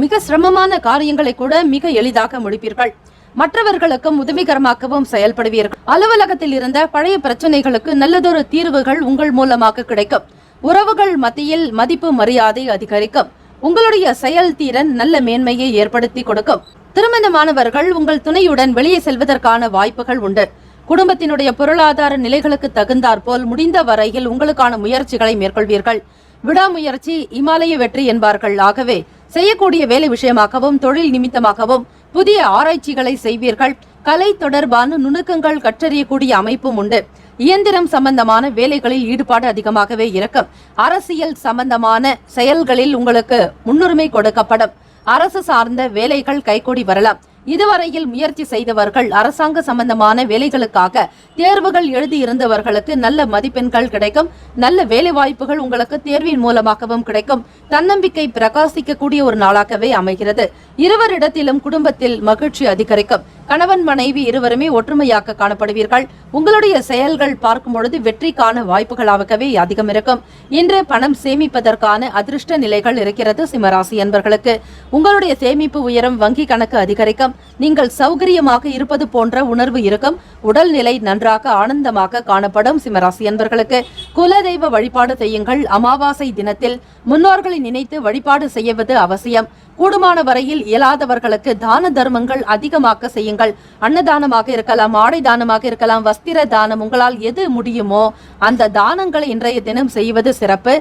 மிக சிரமமான காரியங்களை கூட மிக எளிதாக முடிப்பீர்கள். மற்றவர்களுக்கும் உதவிகரமாகவும் செயல்படுவீர்கள். அலுவலகத்தில் இருந்த பழைய பிரச்சனைகளுக்கு நல்லதொரு தீர்வுகள் உங்கள் மூலமாக கிடைக்கும். உறவுகள் மத்தியில் மதிப்பு மரியாதை அதிகரிக்கும். உங்களுடைய செயல்திறன் நல்ல மேன்மையை ஏற்படுத்தி கொடுக்கும். திருமணமானவர்கள் உங்கள் துணையுடன் வெளியே செல்வதற்கான வாய்ப்புகள் உண்டு. குடும்பத்தினுடைய பொருளாதார நிலைகளுக்கு தகுந்தாற் போல் முடிந்த வரையில் உங்களுக்கான முயற்சிகளை மேற்கொள்வீர்கள். விடாமுயற்சி இமாலய வெற்றி என்பார்கள். ஆகவே செய்யக்கூடிய வேலை விஷயமாகவும் தொழில் நிமித்தமாகவும் புதிய ஆராய்ச்சிகளை செய்வீர்கள். கலை தொடர்பான நுணுக்கங்கள் கற்றறியக்கூடிய அமைப்பும் உண்டு. இயந்திரம் சம்பந்தமான வேலைகளில் ஈடுபாடு அதிகமாகவே இருக்கும். அரசியல் சம்பந்தமான செயல்களில் உங்களுக்கு முன்னுரிமை கொடுக்கப்படும். அரசு சார்ந்த வேலைகள் கைகூடி வரலாம். இதுவரையில் முயற்சி செய்தவர்கள் அரசாங்க சம்பந்தமான வேலைகளுக்காக தேர்வுகள் எழுதி இருந்தவர்களுக்கு நல்ல மதிப்பெண்கள் கிடைக்கும். நல்ல வேலை வாய்ப்புகள் உங்களுக்கு தேர்வின் மூலமாகவும் கிடைக்கும். தன்னம்பிக்கை பிரகாசிக்கக்கூடிய ஒரு நாளாகவே அமைகிறது. இருவரிடத்திலும் குடும்பத்தில் மகிழ்ச்சி அதிகரிக்கும். கணவன் மனைவி இருவருமே ஒற்றுமையாக காணப்படுவீர்கள். உங்களுடைய செயல்கள் பார்க்கும் பொழுது வெற்றிக்கான வாய்ப்புகளாகவே அதிகம் இருக்கும். இன்று பணம் சேமிப்பதற்கான அதிர்ஷ்ட நிலைகள் இருக்கிறது. சிம்மராசி அன்பர்களுக்கு உங்களுடைய சேமிப்பு உயரம், வங்கி கணக்கு அதிகரிக்கும். நீங்கள் சௌகரியமாக இருப்பது போன்ற உணர்வு இருக்கும். உடல்நிலை நன்றாக ஆனந்தமாக காணப்படும். சிம்மராசி அன்பர்களுக்கு குலதெய்வ வழிபாடு செய்யுங்கள். அமாவாசை தினத்தில் முன்னோர்களை நினைத்து வழிபாடு செய்வது அவசியம். கூடுமான வரையில் இயலாதவர்களுக்கு தான தர்மங்கள் அதிகமாக செய்யுங்கள். அன்னதானமாக இருக்கலாம், ஆடை தானமாக இருக்கலாம், வஸ்திர தானம், உங்களால் எது முடியுமோ அந்த தானங்களை இன்றைய தினம் செய்வது சிறப்பு.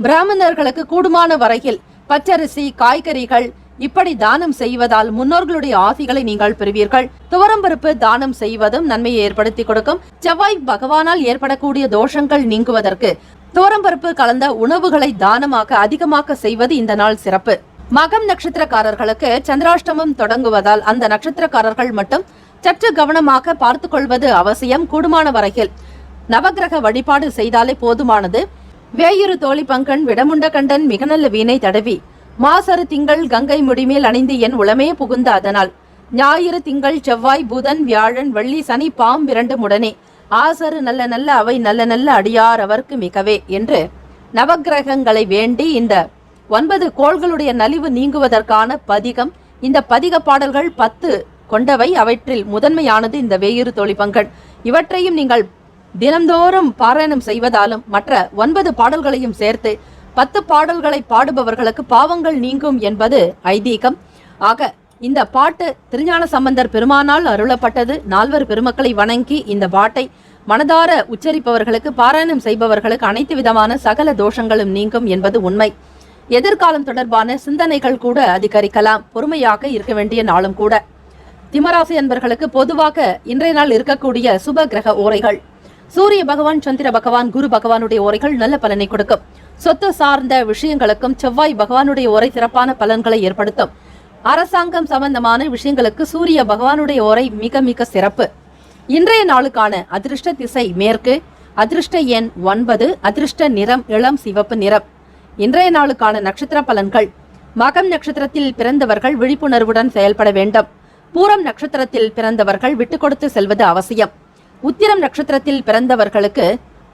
பிராமணர்களுக்கு கூடுமான வரையில் பச்சரிசி, காய்கறிகள் இப்படி தானம் செய்வதால் முன்னோர்களுடைய ஆசிகளை நீங்கள் பெறுவீர்கள். துவரம்பருப்பு தானம் செய்வதும் நன்மையை ஏற்படுத்தி கொடுக்கும். செவ்வாய் பகவானால் ஏற்படக்கூடிய தோஷங்கள் நீங்குவதற்கு துவரம்பருப்பு கலந்த உணவுகளை தானமாக அதிகமாக செய்வது இந்த நாள் சிறப்பு. மகம் நட்சத்திரக்காரர்களுக்கு சந்திராஷ்டமம் தொடங்குவதால் அந்த நட்சத்திரக்காரர்கள் மட்டும் சற்று கவனமாக பார்த்துக் கொள்வது அவசியம். கூடுமான வரையில் நவகிரக வழிபாடு செய்தாலே போதுமானது. வேயுறு தோழி பங்கன் விடமுண்ட கண்டன் மிக நல்ல வீணை தடவி மாசரு திங்கள் கங்கை முடிமேல் அணிந்து என் உளமே புகுந்த அதனால் ஞாயிறு திங்கள் செவ்வாய் புதன் வியாழன் வெள்ளி சனி பாம்பிரண்டு உடனே ஆசரு நல்ல நல்ல அவை நல்ல நல்ல அடியார் அவர்க்கு மிகவே என்று நவகிரகங்களை வேண்டி இந்த 9 கோள்களுடைய நலிவு நீங்குவதற்கான பதிகம். இந்த பதிக பாடல்கள் 10 கொண்டவை. அவற்றில் முதன்மையானது இந்த வேயுறு தோழி பங்கன். இவற்றையும் நீங்கள் தினந்தோறும் பாராயணம் செய்வதாலும் மற்ற 9 பாடல்களையும் சேர்த்து 10 பாடல்களை பாடுபவர்களுக்கு பாவங்கள் நீங்கும் என்பது ஐதீகம். ஆக இந்த பாட்டு திருஞான சம்பந்தர் பெருமானால் அருளப்பட்டது. 4 பெருமக்களை வணங்கி இந்த பாட்டை மனதார உச்சரிப்பவர்களுக்கு, பாராயணம் செய்பவர்களுக்கு அனைத்து விதமான சகல தோஷங்களும் நீங்கும் என்பது உண்மை. எதிர்காலம் தொடர்பான சிந்தனைகள் கூட அதிகரிக்கலாம். பொறுமையாக இருக்க வேண்டிய நாளும் கூட. திமராசி அன்பர்களுக்கு பொதுவாக இன்றைய நாள் இருக்கக்கூடிய சுப கிரக ஓரைகள்: சூரிய பகவான், சந்திர பகவான், குரு பகவானுடைய ஓரைகள் நல்ல பலனை கொடுக்கும். சொத்து சார்ந்த விஷயங்களுக்கும் செவ்வாய் பகவானுடைய ஓரை சிறப்பான பலன்களை ஏற்படுத்தும். அரசாங்கம் சம்பந்தமான விஷயங்களுக்கு சூரிய பகவானுடைய ஓரை மிக மிக சிறப்பு. இன்றைய நாளுக்கான அதிர்ஷ்ட திசை மேற்கு, அதிர்ஷ்ட எண் 9, அதிர்ஷ்ட நிறம் இளம் சிவப்பு நிறம். இன்றைய நாளுக்கான நட்சத்திர பலன்கள்: மகம் நட்சத்திரத்தில் பிறந்தவர்கள் விழிப்புணர்வுடன் செயல்பட வேண்டும். பூரம் நட்சத்திரத்தில் பிறந்தவர்கள் விட்டு கொடுத்து செல்வது அவசியம். உத்திரம் நட்சத்திரத்தில் பிறந்தவர்களுக்கு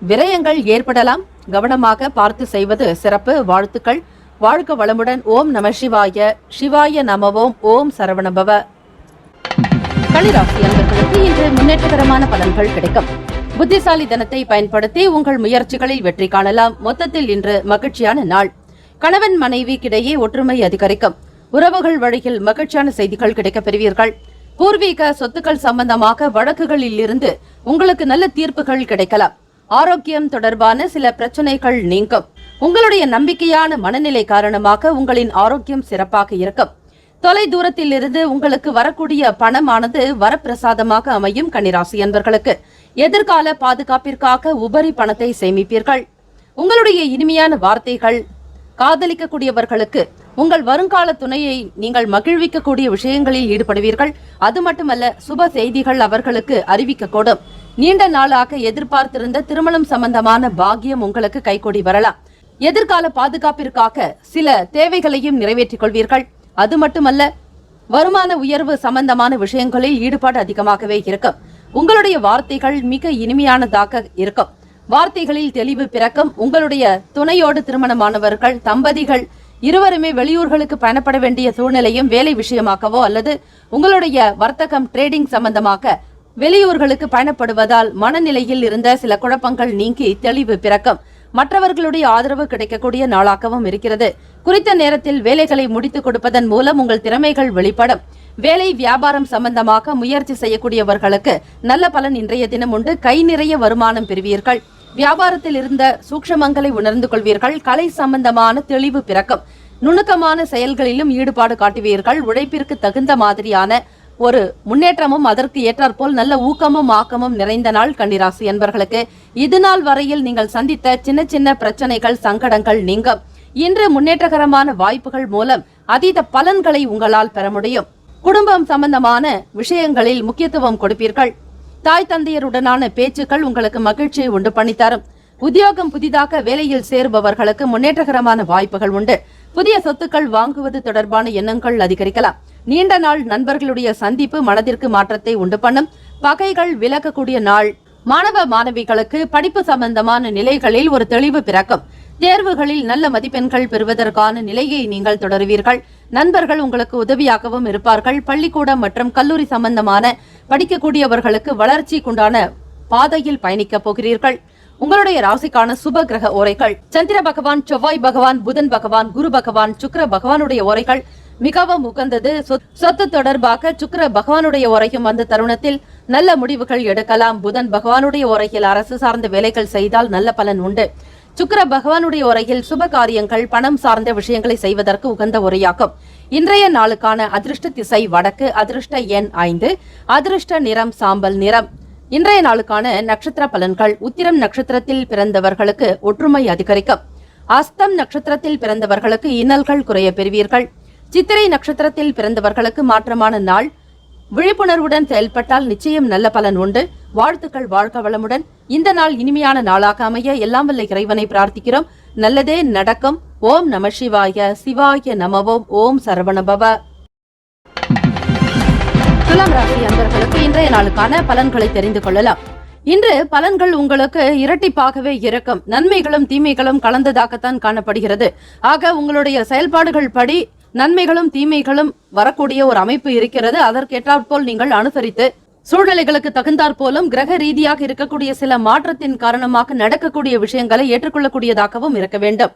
விரயங்கள் ஏற்படலாம். கவனமாக பார்த்து செய்வது சிறப்பு. வாழ்த்துக்கள். வாழ்க வளமுடன். ஓம் நம சிவாய. சிவாய நமவோம். ஓம் சரவணபவ. கன்னிராசி அன்பர்களுக்கு இன்று முன்னேற்றகரமான பலன்கள் கிடைக்கும். புத்திசாலி தனத்தை பயன்படுத்தி உங்கள் முயற்சிகளில் வெற்றி காணலாம். மொத்தத்தில் இன்று மகிழ்ச்சியான நாள். கணவன் மனைவிக்கிடையே ஒற்றுமை அதிகரிக்கும். உறவுகள் வழியில் மகிழ்ச்சியான செய்திகள் கிடைக்கப் பெறுவீர்கள். பூர்வீக சொத்துக்கள் சம்பந்தமாக வழக்குகளில் இருந்து உங்களுக்கு நல்ல தீர்ப்புகள் கிடைக்கலாம். ஆரோக்கியம் தொடர்பான சில பிரச்சனைகள் நீங்கும். உங்களுடைய நம்பிக்கையான மனநிலை காரணமாக உங்களின் ஆரோக்கியம் சிறப்பாக இருக்கும். தொலை தூரத்தில் இருந்து உங்களுக்கு வரக்கூடிய பணமானது வரப்பிரசாதமாக அமையும். கன்னிராசி அன்பர்களுக்கு எதிர்கால பாதுகாப்பிற்காக உபரி பணத்தை சேமிப்பீர்கள். உங்களுடைய இனிமையான வார்த்தைகள் காதலிக்கக்கூடியவர்களுக்கு உங்கள் வருங்கால துணையை நீங்கள் மகிழ்விக்கக்கூடிய விஷயங்களில் ஈடுபடுவீர்கள். அது மட்டுமல்ல, சுப செய்திகள் அவர்களுக்கு அறிவிக்கக்கூடும். நீண்ட நாளாக எதிர்பார்த்திருந்த திருமணம் சம்பந்தமான பாக்கியம் உங்களுக்கு கைகூடி வரலாம். எதிர்கால பாதுகாப்பிற்காக சில தேவைகளையும் நிறைவேற்றிக் கொள்வீர்கள். அது மட்டுமல்ல, வருமான உயர்வு சம்பந்தமான விஷயங்களில் ஈடுபாடு அதிகமாகவே இருக்கும். உங்களுடைய வார்த்தைகள் மிக இனிமையானதாக இருக்கும். வார்த்தைகளில் தெளிவு பிறக்கும். உங்களுடைய துணையோடு திருமணமானவர்கள் தம்பதிகள் இருவருமே வெளியூர்களுக்கு பயணப்பட வேண்டிய சூழ்நிலையும் வேலை விஷயமாகவோ அல்லது உங்களுடைய வர்த்தகம் ட்ரேடிங் சம்பந்தமாக வெளியூர்களுக்கு பயணப்படுவதால் மனநிலையில் இருந்த சில குழப்பங்கள் நீங்கி தெளிவு பிறக்கும். மற்றவர்களுடைய ஆதரவு கிடைக்கக்கூடிய நாளாகவும் இருக்கிறது. குறித்த நேரத்தில் வேலைகளை முடித்துக் கொடுப்பதன் மூலம் உங்கள் திறமைகள் வெளிப்படும். வேலை வியாபாரம் சம்பந்தமாக முயற்சி செய்யக்கூடியவர்களுக்கு நல்ல பலன் இன்றைய தினம் உண்டு. கை நிறைய வருமானம் பெறுவீர்கள். வியாபாரத்தில் இருந்த சூக்ஷமங்களை உணர்ந்து கொள்வீர்கள். கலை சம்பந்தமான தெளிவு பிறக்கும். நுணுக்கமான செயல்களிலும் ஈடுபாடு காட்டுவீர்கள். உழைப்பிற்கு தகுந்த மாதிரியான ஒரு முன்னேற்றமும் அதற்கு ஏற்றாற்போல் நல்ல ஊக்கமும் ஆக்கமும் நிறைந்த நாள். கன்னிராசி என்பர்களுக்கு இது நாள் வரையில் நீங்கள் சந்தித்த சின்ன சின்ன பிரச்சனைகள், சங்கடங்கள் நீங்கும். இன்று முன்னேற்றகரமான வாய்ப்புகள் மூலம் அதீத பலன்களை உங்களால் பெற முடியும். குடும்பம் சம்பந்தமான விஷயங்களில் முக்கியத்துவம் கொடுப்பீர்கள். தாய் தந்தையருடனான பேச்சுக்கள் உங்களுக்கு மகிழ்ச்சியை உண்டு பண்ணித்தரும். உத்தியோகம் புதிதாக வேலையில் சேருபவர்களுக்கு முன்னேற்றகரமான வாய்ப்புகள் உண்டு. புதிய சொத்துக்கள் வாங்குவது தொடர்பான எண்ணங்கள் அதிகரிக்கலாம். நீண்ட நாள் நண்பர்களுடைய சந்திப்பு மனதிற்கு மாற்றத்தை உண்டு பண்ணும். பகைகள் விலகக்கூடிய நாள். மாணவ மாணவிகளுக்கு படிப்பு சம்பந்தமான நிலைகளில் ஒரு தெளிவு பிறக்கும். தேர்வுகளில் நல்ல மதிப்பெண்கள் பெறுவதற்கான நிலையை நீங்கள் தொடருவீர்கள். நண்பர்கள் உங்களுக்கு உதவியாகவும் இருப்பார்கள். பள்ளிக்கூடம் மற்றும் கல்லூரி சம்பந்தமான படிக்கக்கூடியவர்களுக்கு வளர்ச்சிக்குண்டான பாதையில் பயணிக்க போகிறீர்கள். உங்களுடைய ராசிக்கான சுப கிரக ஓரைகள்: சந்திர பகவான், செவ்வாய் பகவான், புதன் பகவான், குரு பகவான், சுக்கிர பகவானுடைய ஓரைகள் மிகவும் உகந்தது. சொத்து தொடர்பாக சுக்கிர பகவானுடைய ஓரையும் அந்த தருணத்தில் நல்ல முடிவுகள் எடுக்கலாம். புதன் பகவானுடைய ஓரையில் அரசு சார்ந்த வேலைகள் செய்தால் நல்ல பலன் உண்டு. சுக்கிர பகவானுடைய உரையில் சுப காரியங்கள், பணம் சார்ந்த விஷயங்களை செய்வதற்கு உகந்த உரையாகும். இன்றைய நாளுக்கான அதிர்ஷ்ட திசை வடக்கு, அதிர்ஷ்ட எண் 5, அதிர்ஷ்ட நிறம் சாம்பல் நிறம். இன்றைய நாளுக்கான நட்சத்திர பலன்கள்: உத்திரம் நட்சத்திரத்தில் பிறந்தவர்களுக்கு ஒற்றுமை அதிகரிக்கும். அஸ்தம் நட்சத்திரத்தில் பிறந்தவர்களுக்கு இன்னல்கள் குறைய பெறுவீர்கள். சித்திரை நட்சத்திரத்தில் பிறந்தவர்களுக்கு மாற்றமான நாள். விழிப்புணர்வுடன் செயல்பட்டால் நிச்சயம் நல்ல பலன் உண்டு. வாழ்த்துக்கள், வாழ்க வளமுடன். இந்த நாள் இனிமையான நாளாக அமைய எல்லாம் வல்ல இறைவனை பிரார்த்திக்கிறோம். நல்லதே நடக்கும். ஓம் நம சிவாய. சிவாய நமவோம். ஓம் சரவணபவ. துலாம் ராசி அன்பர்களுக்கு இன்றைய நாளுக்கான பலன்களை தெரிந்து கொள்ளலாம். இன்று பலன்கள் உங்களுக்கு இரட்டிப்பாகவே இருக்கும். நன்மைகளும் தீமைகளும் கலந்ததாகத்தான் காணப்படுகிறது. ஆக உங்களுடைய செயல்பாடுகள் படி நன்மைகளும் தீமைகளும் வரக்கூடிய ஒரு அமைப்பு இருக்கிறது. அதற்கேற்றாற்போல் நீங்கள் அனுசரித்து சூழ்நிலைகளுக்கு தகுந்தாற் போலும் கிரக ரீதியாக இருக்கக்கூடிய சில மாற்றத்தின் காரணமாக நடக்கக்கூடிய விஷயங்களை ஏற்றுக்கொள்ளக்கூடியதாகவும் இருக்க வேண்டும்.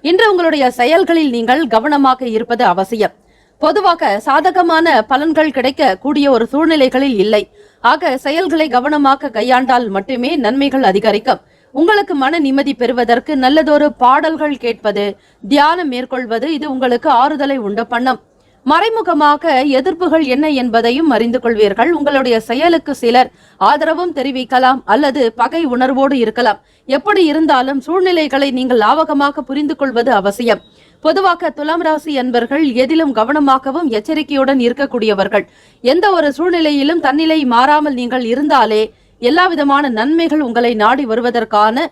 இன்று உங்களுடைய செயல்களில் நீங்கள் கவனமாக இருப்பது அவசியம். பொதுவாக சாதகமான பலன்கள் கிடைக்க கூடிய ஒரு சூழ்நிலைகளில் இல்லை. ஆக செயல்களை கவனமாக கையாண்டால் மட்டுமே நன்மைகள் அதிகரிக்கும். உங்களுக்கு மன நிம்மதி பெறுவதற்கு நல்லதொரு பாடல்கள் கேட்பது, தியானம் மேற்கொள்வது இது உங்களுக்கு ஆறுதலை உண்டு பண்ணும். மறைமுகமாக எதிர்ப்புகள் என்ன என்பதையும் அறிந்து கொள்வீர்கள். உங்களுடைய செயலுக்கு சிலர் ஆதரவும் தெரிவிக்கலாம் அல்லது பகை உணர்வோடு இருக்கலாம். எப்படி இருந்தாலும் சூழ்நிலைகளை நீங்கள் லாவகமாக புரிந்து கொள்வது அவசியம். பொதுவாக துலாம் ராசி அன்பர்கள் எதிலும் கவனமாகவும் எச்சரிக்கையுடன் இருக்கக்கூடியவர்கள். எந்த ஒரு சூழ்நிலையிலும் தன்னிலை மாறாமல் நீங்கள் இருந்தாலே எல்லா விதமான நன்மைகள் உங்களை நாடி வருவதற்கான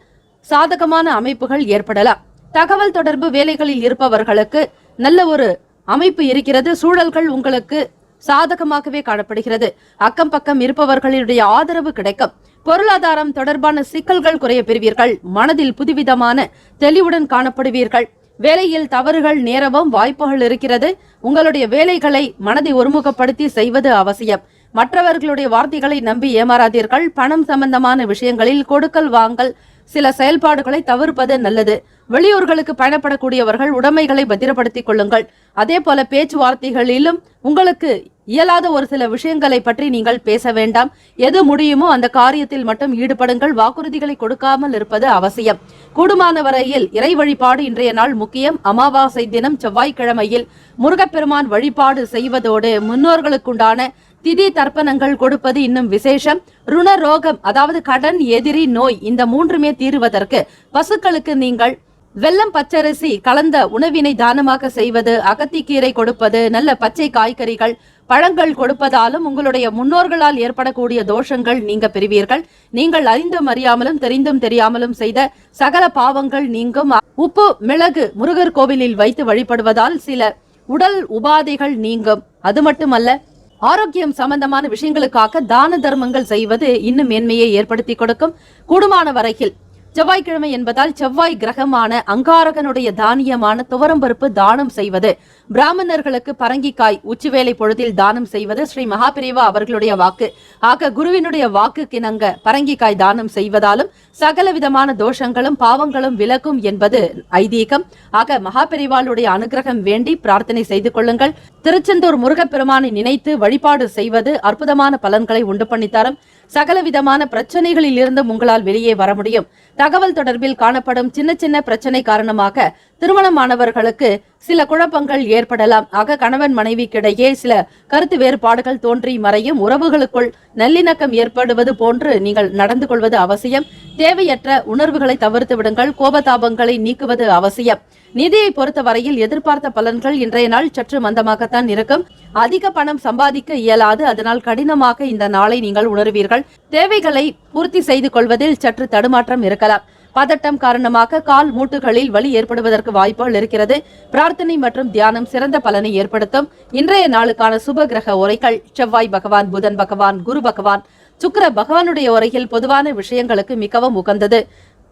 சாதகமான அமைப்புகள் ஏற்படலாம். தகவல் தொடர்பு வேலைகளில் இருப்பவர்களுக்கு நல்ல ஒரு அமைப்பு இருக்கிறது. சூழல்கள் உங்களுக்கு சாதகமாகவே காணப்படுகிறது. அக்கம் பக்கம் இருப்பவர்களுடைய ஆதரவு கிடைக்கும். பொருளாதாரம் தொடர்பான சிக்கல்கள் குறைய பெறுவீர்கள். மனதில் புதுவிதமான தெளிவுடன் காணப்படுவீர்கள். வேலையில் தவறுகள் நேரவும் வாய்ப்புகள் இருக்கிறது. உங்களுடைய வேலைகளை மனதை ஒருமுகப்படுத்தி செய்வது அவசியம். மற்றவர்களுடைய வார்த்தைகளை நம்பி ஏமாறாதீர்கள். பணம் சம்பந்தமான விஷயங்களில் கொடுக்கல் வாங்கல் சில செயல்பாடுகளை தவிர்ப்பது நல்லது. வெளியூர்களுக்கு பயணப்படக்கூடியவர்கள் உடைமைகளை பத்திரப்படுத்திக் கொள்ளுங்கள். அதே போல பேச்சுவார்த்தைகளிலும் உங்களுக்கு இயலாத ஒரு சில விஷயங்களை பற்றி நீங்கள் பேச வேண்டாம். எது முடியுமோ அந்த காரியத்தில் மட்டும் ஈடுபடுங்கள். வாக்குறுதிகளை கொடுக்காமல் இருப்பது அவசியம். கூடுமான வரையில் இறை வழிபாடு இன்றைய நாள் முக்கியம். அமாவாசை தினம் செவ்வாய்க்கிழமையில் முருகப்பெருமான் வழிபாடு செய்வதோடு முன்னோர்களுக்குண்டான திதி தர்ப்பணங்கள் கொடுப்பது இன்னும் விசேஷம். ருண ரோகம், அதாவது கடன், எதிரி, நோய், இந்த மூன்றுமே தீருவதற்கு பசுக்களுக்கு நீங்கள் வெல்லம் பச்சரிசி கலந்த உணவினை தானமாக செய்வது, அகத்திக்கீரை கொடுப்பது, நல்ல பச்சை காய்கறிகள், பழங்கள் கொடுப்பதாலும் உங்களுடைய முன்னோர்களால் ஏற்படக்கூடிய தோஷங்கள் நீங்க பெறுவீர்கள். நீங்கள் அறிந்தும் அறியாமலும் தெரிந்தும் தெரியாமலும் செய்த சகல பாவங்கள் நீங்கும். உப்பு மிளகு முருகர் கோவிலில் வைத்து வழிபடுவதால் சில உடல் உபாதைகள் நீங்கும். அது மட்டுமல்ல, ஆரோக்கியம் சம்பந்தமான விஷயங்களுக்காக தான தர்மங்கள் செய்வது இன்னும் மேன்மையை ஏற்படுத்தி கொடுக்கும். கூடுமான வரையில் செவ்வாய்க்கிழமை என்பதால் செவ்வாய் கிரகமான அங்காரகனுடைய தானியமான துவரம்பருப்பு தானம் செய்வது, பிராமணர்களுக்கு பரங்கிக்காய் உச்சிவேளை பொழுதில் தானம் செய்வது ஸ்ரீ மகாபிரிவா அவர்களுடைய வாக்கு. ஆக குருவினுடைய வாக்குக்கிணங்க பரங்கிக்காய் தானம் செய்வதாலும் சகல விதமான தோஷங்களும் பாவங்களும் விலகும் என்பது ஐதீகம். ஆக மகாபிரிவாளுடைய அனுகிரகம் வேண்டி பிரார்த்தனை செய்து கொள்ளுங்கள். திருச்செந்தூர் முருகப்பெருமானை நினைத்து வழிபாடு செய்வது அற்புதமான பலன்களை உண்டு பண்ணித்தரும். சகல விதமான பிரச்சனைகளில் இருந்து உங்களால் வெளியே வர முடியும். தகவல் தொடர்பில் காணப்படும் சின்ன சின்ன பிரச்சனை காரணமாக திருமணமானவர்களுக்கு சில குழப்பங்கள் ஏற்படலாம். ஆக கணவன் மனைவிக்கிடையே சில கருத்து வேறுபாடுகள் தோன்றி மறையும். உறவுகளுக்குள் நல்லிணக்கம் ஏற்படுவது போன்று நீங்கள் நடந்து கொள்வது அவசியம். தேவையற்ற உணர்வுகளை தவிர்த்து விடுங்கள். கோபதாபங்களை நீக்குவது அவசியம். நிதியை பொறுத்த வரையில் எதிர்பார்த்த பலன்கள் இன்றைய நாள் சற்று மந்தமாகத்தான் இருக்கும். அதிக பணம் சம்பாதிக்க இயலாது. அதனால் கடினமாக இந்த நாளை நீங்கள் உணர்வீர்கள். தேவைகளை பூர்த்தி செய்து கொள்வதில் சற்று தடுமாற்றம் இருக்கலாம். பதட்டம் காரணமாக கால் மூட்டுகளில் வலி ஏற்படுவதற்கு வாய்ப்புகள் இருக்கிறது. பிரார்த்தனை மற்றும் தியானம் சிறந்த பலனை ஏற்படுத்தும். இன்றைய நாளுக்கான சுப கிரக உரைகள்: செவ்வாய் பகவான், புதன் பகவான், குரு பகவான், சுக்கிர பகவானுடைய உரையில் பொதுவான விஷயங்களுக்கு மிகவும் உகந்தது.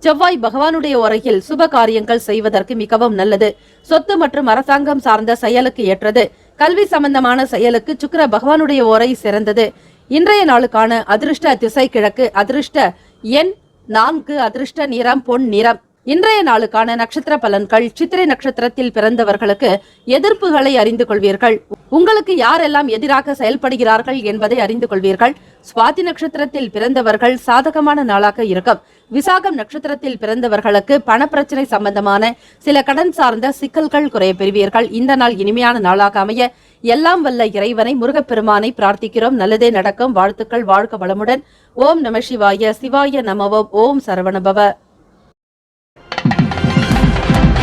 செவ்வாய் பகவானுடைய உரையில் சுப காரியங்கள் செய்வதற்கு மிகவும் நல்லது. சொத்து மற்றும் அரசாங்கம் சார்ந்த செயலுக்கு ஏற்றது. கல்வி சம்பந்தமான செயலுக்கு சுக்கிர பகவானுடைய உரை சிறந்தது. இன்றைய நாளுக்கான அதிர்ஷ்ட திசை கிழக்கு, அதிர்ஷ்ட எண் 4, அதிர்ஷ்ட நிறம் பொன் நிறம். இன்றைய நாளுக்கான நட்சத்திர பலன்கள்: சித்திரை நட்சத்திரத்தில் பிறந்தவர்களுக்கு எதிர்ப்புகளை அறிந்து கொள்வீர்கள். உங்களுக்கு யாரெல்லாம் எதிராக செயல்படுகிறார்கள் என்பதை அறிந்து கொள்வீர்கள். சுவாதி நட்சத்திரத்தில் பிறந்தவர்கள் சாதகமான நாளாக இருக்கும். விசாகம் நட்சத்திரத்தில் பிறந்தவர்களுக்கு பணப்பிரச்சனை சம்பந்தமான சில கடன் சார்ந்த சிக்கல்கள் குறைய பெறுவீர்கள். இந்த நாள் இனிமையான நாளாக அமைய எல்லாம் வல்ல இறைவனை முருகப்பெருமானை பிரார்த்திக்கிறோம். நல்லதே நடக்கும். வாழ்த்துக்கள். வாழ்க வளமுடன். ஓம் நம சிவாய. சிவாய நமவோம். ஓம் சரவணபவ.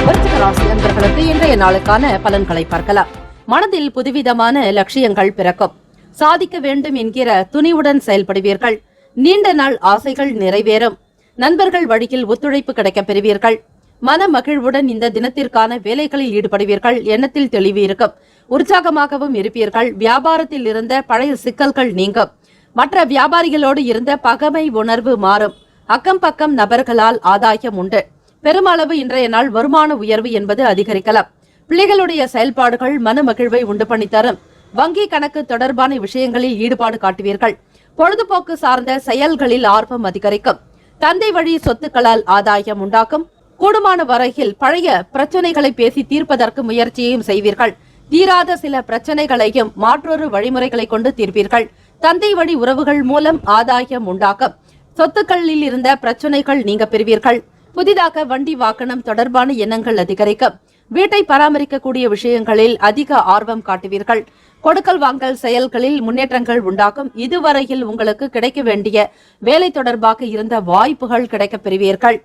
விருச்சிக ராசி அன்பர்களுக்கு இன்றைய நாளுக்கான பலன்களை பார்க்கலாம். மனதில் புதுவிதமான லட்சியங்கள் பிறக்கும். சாதிக்க வேண்டும் என்கிற துணிவுடன் செயல்படுவீர்கள். நீண்ட நாள் ஆசைகள் நிறைவேறும். நண்பர்கள் வழியில் ஒத்துழைப்பு கிடைக்கப் பெறுவீர்கள். மன மகிழ்வுடன் இந்த தினத்திற்கான வேலைகளில் ஈடுபடுவீர்கள். எண்ணத்தில் தெளிவு இருக்கும். உற்சாகமாகவும் இருப்பீர்கள். வியாபாரத்தில் இருந்த பழைய சிக்கல்கள் நீங்கும். மற்ற வியாபாரிகளோடு இருந்த பகைமை உணர்வு மாறும். அக்கம் பக்கம் நபர்களால் ஆதாயம் உண்டு. பெருமளவு இன்றைய நாள் வருமான உயர்வு என்பது அதிகரிக்கலாம். பிள்ளைகளுடைய செயல்பாடுகள் மன மகிழ்வை உண்டு பண்ணி தரும். வங்கி கணக்கு தொடர்பான விஷயங்களில் ஈடுபாடு காட்டுவீர்கள். பொழுதுபோக்கு சார்ந்த செயல்களில் ஆர்வம் அதிகரிக்கும். தந்தை வழி சொத்துக்களால் ஆதாயம் உண்டாக்கும். கூடுமான வரையில் பழைய பிரச்சனைகளை பேசி தீர்ப்பதற்கு முயற்சியையும் செய்வீர்கள். தீராத சில பிரச்சனைகளையும் மாற்றொரு வழிமுறைகளை கொண்டு தீர்ப்பீர்கள். தந்தை வழி உறவுகள் மூலம் ஆதாயம் உண்டாக்கும். சொத்துக்களில் இருந்த பிரச்சனைகள் நீங்க பெறுவீர்கள். புதிதாக வண்டி வாகனம் தொடர்பான எண்ணங்கள் அதிகரிக்கும். வீட்டை பராமரிக்கக்கூடிய விஷயங்களில் அதிக ஆர்வம் காட்டுவீர்கள். கொடுக்கல் வாங்கல் செயல்களில் முன்னேற்றங்கள் உண்டாகும். இதுவரையில் உங்களுக்கு கிடைக்க வேண்டிய வேலை தொடர்பாக இருந்த வாய்ப்புகள் கிடைக்கப் பெறுவீர்கள்.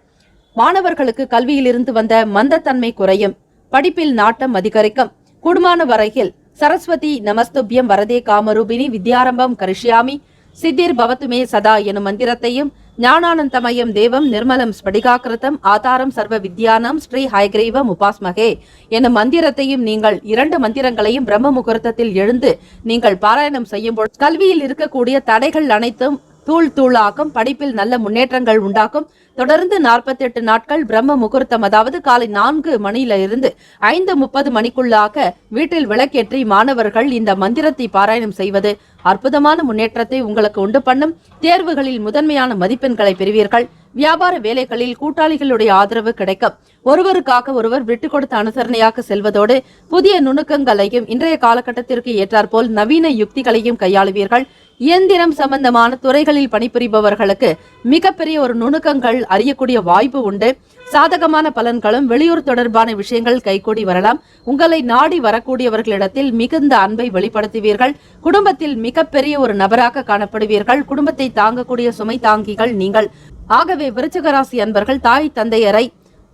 மாணவர்களுக்கு கல்வியிலிருந்து வந்த மந்தத்தன்மை குறையும். படிப்பில் நாட்டம் அதிகரிக்கும். கூடுமான வரையில் சரஸ்வதி நமஸ்துபியம் வரதே காமரூபிணி வித்யாரம்பம் கரிஷ்யாமி சித்திர் பவத்துமே சதா எனும் மந்திரத்தையும் ஞானானந்தமயம் தேவம் நிர்மலம் ஸ்படிகாக்கிருதம் ஆதாரம் சர்வ வித்யானம் ஸ்ரீ ஹயக்ரீவம் உபாஸ்மகே எனும் மந்திரத்தையும் நீங்கள் 2 மந்திரங்களையும் பிரம்ம முகூர்த்தத்தில் எழுந்து நீங்கள் பாராயணம் செய்யும்போது கல்வியில் இருக்கக்கூடிய தடைகள் அனைத்தும் தூள் தூளாகும். படிப்பில் நல்ல முன்னேற்றங்கள் உண்டாகும். தொடர்ந்து 48 நாட்கள் பிரம்ம முகூர்த்தம், அதாவது காலை 4 மணியிலிருந்து 5:30 மணிக்குள்ளாக வீட்டில் விளக்கேற்றி மாணவர்கள் இந்த மந்திரத்தை பாராயணம் செய்வது அற்புதமான முன்னேற்றத்தை உங்களுக்கு உண்டு பண்ணும். தேர்வுகளில் முதன்மையான மதிப்பெண்களை பெறுவீர்கள். வியாபார வேலைகளில் கூட்டாளிகளுடைய ஆதரவு கிடைக்கும். ஒருவருக்காக ஒருவர் விட்டுக் கொடுத்த அனுசரணையாக செல்வதோடு புதிய நுணுக்கங்களையும் இன்றைய காலகட்டத்திற்கு ஏற்றாற்போல் நவீன யுக்திகளையும் கையாளுவீர்கள். இயந்திரம் சம்பந்தமான துறைகளில் பணிபுரிபவர்களுக்கு மிகப்பெரிய ஒரு நுணுக்கங்கள் அறியக்கூடிய வாய்ப்பு உண்டு. சாதகமான பலன்களும் வெளியூர் தொடர்பான விஷயங்கள் கைகூடி வரலாம். உங்களை நாடி வரக்கூடியவர்களிடத்தில் மிகுந்த அன்பை வெளிப்படுத்துவீர்கள். குடும்பத்தில் மிகப்பெரிய ஒரு நபராக காணப்படுவீர்கள். குடும்பத்தை தாங்கக்கூடிய சுமை தாங்கிகள் நீங்கள். ஆகவே விருச்சிக ராசி அன்பர்கள் தாய் தந்தையரை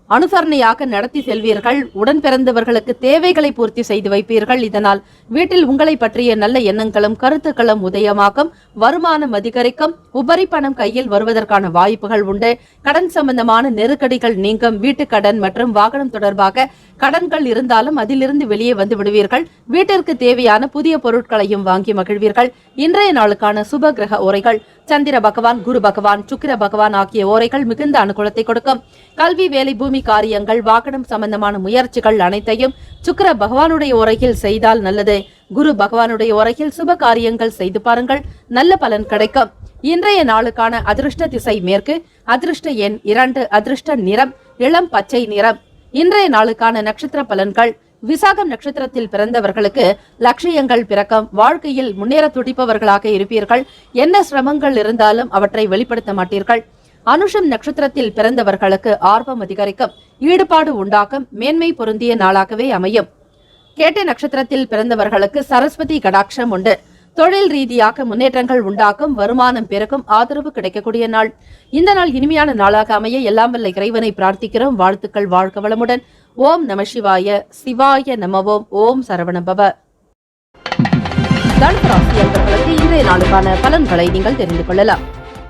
அனுசரணையாக நடத்தி செல்வீர்கள். உடன் பிறந்தவர்களுக்கு தேவைகளை பூர்த்தி செய்து வைப்பீர்கள். இதனால் வீட்டில் உங்களை பற்றிய நல்ல எண்ணங்களும் கருத்துக்களும் உதயமாகும். வருமானம் அதிகரிக்கும். உபரி பணம் கையில் வருவதற்கான வாய்ப்புகள் உண்டு. கடன் சம்பந்தமான நெருக்கடிகள் நீங்கும். வீட்டு கடன் மற்றும் வாகனம் தொடர்பாக கடன்கள் இருந்தாலும் அதிலிருந்து வெளியே வந்து விடுவீர்கள். வீட்டிற்கு தேவையான புதிய பொருட்களையும் வாங்கி மகிழ்வீர்கள். இன்றைய நாளுக்கான சுப கிரக ஓரைகள் சந்திர பகவான், குரு பகவான், சுக்கிர பகவான் ஆகிய ஓரைகள் மிகுந்த அனுகூலத்தை கொடுக்கும். கல்வி, வேலை, பூமி காரியங்கள், வாகனம் சம்பந்தமான முயற்சிகள் அனைத்தையும் சுக்கிர பகவானுடைய ஓரையில் செய்தால் நல்லது. குரு பகவானுடைய ஓரையில் சுப காரியங்கள் செய்து பாருங்கள், நல்ல பலன் கிடைக்கும். இன்றைய நாளுக்கான அதிர்ஷ்ட திசை மேற்கு. அதிர்ஷ்ட எண் 2. அதிர்ஷ்ட நிறம் இளம் பச்சை நிறம். இன்றைய நாளுக்கான நட்சத்திர பலன்கள். விசாகம் நட்சத்திரத்தில் பிறந்தவர்களுக்கு லட்சியங்கள் பிறக்கம். வாழ்க்கையில் முன்னேற துடிப்பவர்களாக இருப்பீர்கள். என்ன சிரமங்கள் இருந்தாலும் அவற்றை வெளிப்படுத்த மாட்டீர்கள். அனுஷம் நட்சத்திரத்தில் பிறந்தவர்களுக்கு ஆர்வம் அதிகரிக்கும். ஈடுபாடு உண்டாகும். மேன்மை பொருந்திய நாளாகவே அமையும். கேட்டை நட்சத்திரத்தில் பிறந்தவர்களுக்கு சரஸ்வதி கடாட்சம் உண்டு. தொழில் ரீதியாக முன்னேற்றங்கள் உண்டாக்கும். வருமானம் பெருக்கும். ஆதரவு கிடைக்கக்கூடிய நாள். இந்த நாள் இனிமையான நாளாக அமைய எல்லாம் வல்ல இறைவனை பிரார்த்திக்கிறோம். வாழ்த்துக்கள். வாழ்க வளமுடன். ஓம் நம சிவாய. சிவாய நமவோம். ஓம் சரவணபவ. தனுராசியர்களுக்கு இன்றைய நாளுக்கான பலன்களை நீங்கள் தெரிந்து கொள்ளலாம்.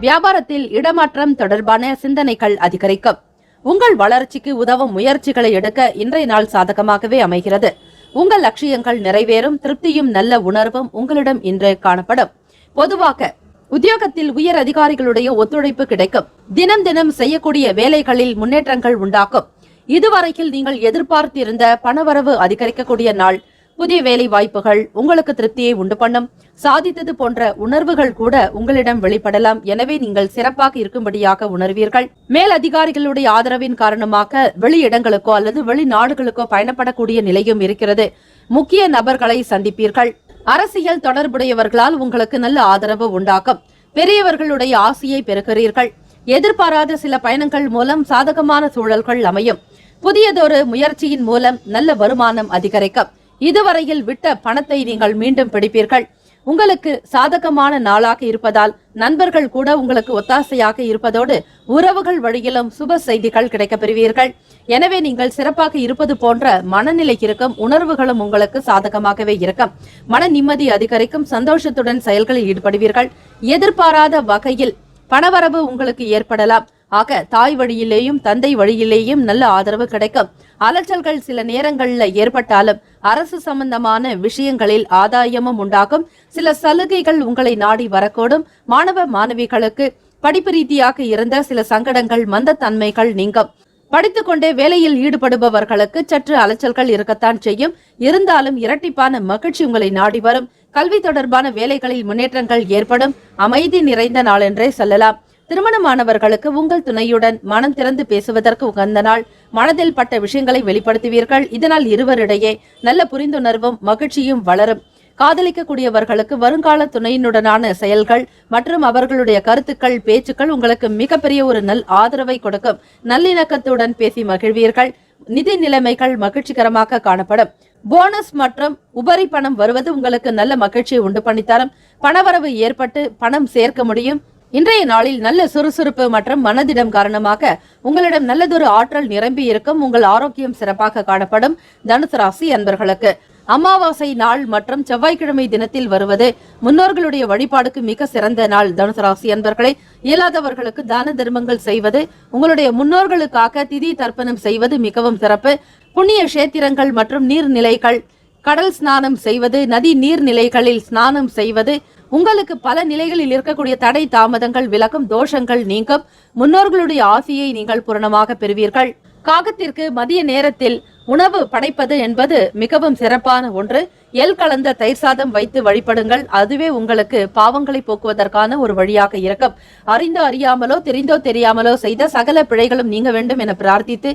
வியாபாரத்தில் இடமாற்றம் தொடர்பான சிந்தனைகள் அதிகரிக்கும். உங்கள் வளர்ச்சிக்கு உதவும் முயற்சிகளை எடுக்க இன்றைய நாள் சாதகமாகவே அமைகிறது. உங்கள் லட்சியங்கள் நிறைவேறும். திருப்தியும் நல்ல உணர்வும் உங்களிடம் இன்று காணப்படும். பொதுவாக உத்தியோகத்தில் உயர் அதிகாரிகளுடைய ஒத்துழைப்பு கிடைக்கும். தினம் தினம் செய்யக்கூடிய வேலைகளில் முன்னேற்றங்கள் உண்டாக்கும். இதுவரையில் நீங்கள் எதிர்பார்த்திருந்த பணவரவு அதிகரிக்கக்கூடிய நாள். புதிய வேலை வாய்ப்புகள் உங்களுக்கு திருப்தியை உண்டு பண்ணும். சாதித்தது போன்ற உணர்வுகள் கூட உங்களிடம் வெளிப்படலாம். எனவே நீங்கள் சிறப்பாக இருக்கும்படியாக உணர்வீர்கள். மேல் அதிகாரிகளுடைய ஆதரவின் காரணமாக வெளியிடங்களுக்கோ அல்லது வெளிநாடுகளுக்கோ பயணப்படக்கூடிய நிலையும் இருக்கிறது. முக்கிய நபர்களை சந்திப்பீர்கள். அரசியல் தொடர்புடையவர்களால் உங்களுக்கு நல்ல ஆதரவு உண்டாகும். பெரியவர்களுடைய ஆசையை பெறுகிறீர்கள். எதிர்பாராத சில பயணங்கள் மூலம் சாதகமான சூழல்கள் அமையும். புதியதொரு முயற்சியின் மூலம் நல்ல வருமானம் அதிகரிக்கும். இதுவரையில் விட்ட பணத்தை நீங்கள் மீண்டும் பிடிப்பீர்கள். உங்களுக்கு சாதகமான நாளாக இருப்பதால் நண்பர்கள் கூட உங்களுக்கு ஒத்தாசையாக இருப்பதோடு உறவுகள் வழியிலும் சுப செய்திகள் கிடைக்கப் பெறுவீர்கள். எனவே நீங்கள் சிறப்பாக இருப்பது போன்ற மனநிலை இருக்கும், உணர்வுகளும் உங்களுக்கு சாதகமாகவே இருக்கும். மன நிம்மதி அதிகரிக்கும், சந்தோஷத்துடன் செயல்களில் ஈடுபடுவீர்கள். எதிர்பாராத வகையில் பணவரவு உங்களுக்கு ஏற்படலாம். ஆக தாய் வழியிலேயும் தந்தை வழியிலேயும் நல்ல ஆதரவு கிடைக்கும். அலைச்சல்கள் சில நேரங்கள்ல ஏற்பட்டாலும் அரசு சம்பந்தமான விஷயங்களில் ஆதாயமும் உண்டாகும். சில சலுகைகள் உங்களை நாடி வரக்கூடும். மாணவ மாணவிகளுக்கு படிப்பு ரீதியாக இருந்த சில சங்கடங்கள், மந்தத்தன்மைகள் நீங்கும். படித்துக்கொண்டே வேலையில் ஈடுபடுபவர்களுக்கு சற்று அலைச்சல்கள் இருக்கத்தான் செய்யும். இருந்தாலும் இரட்டிப்பான மகிழ்ச்சி உங்களை நாடி வரும். கல்வி தொடர்பான வேலைகளில் முன்னேற்றங்கள் ஏற்படும். அமைதி நிறைந்த நாள் என்றே சொல்லலாம். திருமணமானவர்களுக்கு உங்கள் துணையுடன் மனம் திறந்து பேசுவதற்கு உகந்த நாள். மனதில் பட்ட விஷயங்களை வெளிப்படுத்துவீர்கள். இதனால் இருவரிடையே நல்ல புரிந்துணர்வும் மகிழ்ச்சியும் வளரும். காதலிக்கக்கூடியவர்களுக்கு வருங்கால துணையினுடனான செயல்கள் மற்றும் அவர்களுடைய கருத்துக்கள், பேச்சுக்கள் உங்களுக்கு மிகப்பெரிய ஒரு நல் ஆதரவை கொடுக்கும். நல்லிணக்கத்துடன் பேசி மகிழ்வீர்கள். நிதி நிலைமைகள் மகிழ்ச்சிகரமாக காணப்படும். போனஸ் மற்றும் உபரி பணம் வருவது உங்களுக்கு நல்ல மகிழ்ச்சியை உண்டு பண்ணித்தரும். பணவரவு ஏற்பட்டு பணம் சேர்க்க முடியும். இன்றைய நாளில் நல்ல சுறுசுறுப்பு மற்றும் மனதிடம் காரணமாக உங்களிடம் நல்லதொரு ஆற்றல் நிரம்பி இருக்கும். உங்கள் ஆரோக்கியம் சிறப்பாக காணப்படும். தனுசு ராசி அன்பர்களுக்கு அமாவாசை நாள் மற்றும் செவ்வாய்க்கிழமை தினத்தில் வருவது முன்னோர்களுடைய வழிபாடுக்கு மிக சிறந்த நாள். தனுசு ராசி அன்பர்களை இயலாதவர்களுக்கு தான தர்மங்கள் செய்வது, உங்களுடைய முன்னோர்களுக்காக திதி தர்ப்பணம் செய்வது மிகவும் சிறப்பு. புண்ணிய கஷேத்திரங்கள் மற்றும் நீர்நிலைகள், கடல் ஸ்நானம் செய்வது, நதி நீர்நிலைகளில் ஸ்நானம் செய்வது உங்களுக்கு பல நிலைகளில் இருக்கக்கூடிய தடை தாமதங்கள் விலகும், தோஷங்கள் நீங்கும். முன்னோர்களுடைய ஆசையை நீங்கள் பூரணமாக பெறுவீர்கள். காகத்திற்கு மதிய நேரத்தில் உணவு படைப்பது என்பது மிகவும் சிறப்பான ஒன்று. எல் கலந்த தயிர் சாதம் வைத்து வழிபடுங்கள். அதுவே உங்களுக்கு பாவங்களை போக்குவதற்கான ஒரு வழியாக இருக்கும். அறிந்தோ அறியாமலோ தெரிந்தோ தெரியாமலோ செய்த சகல பிழைகளும் நீங்க வேண்டும் என பிரார்த்தித்து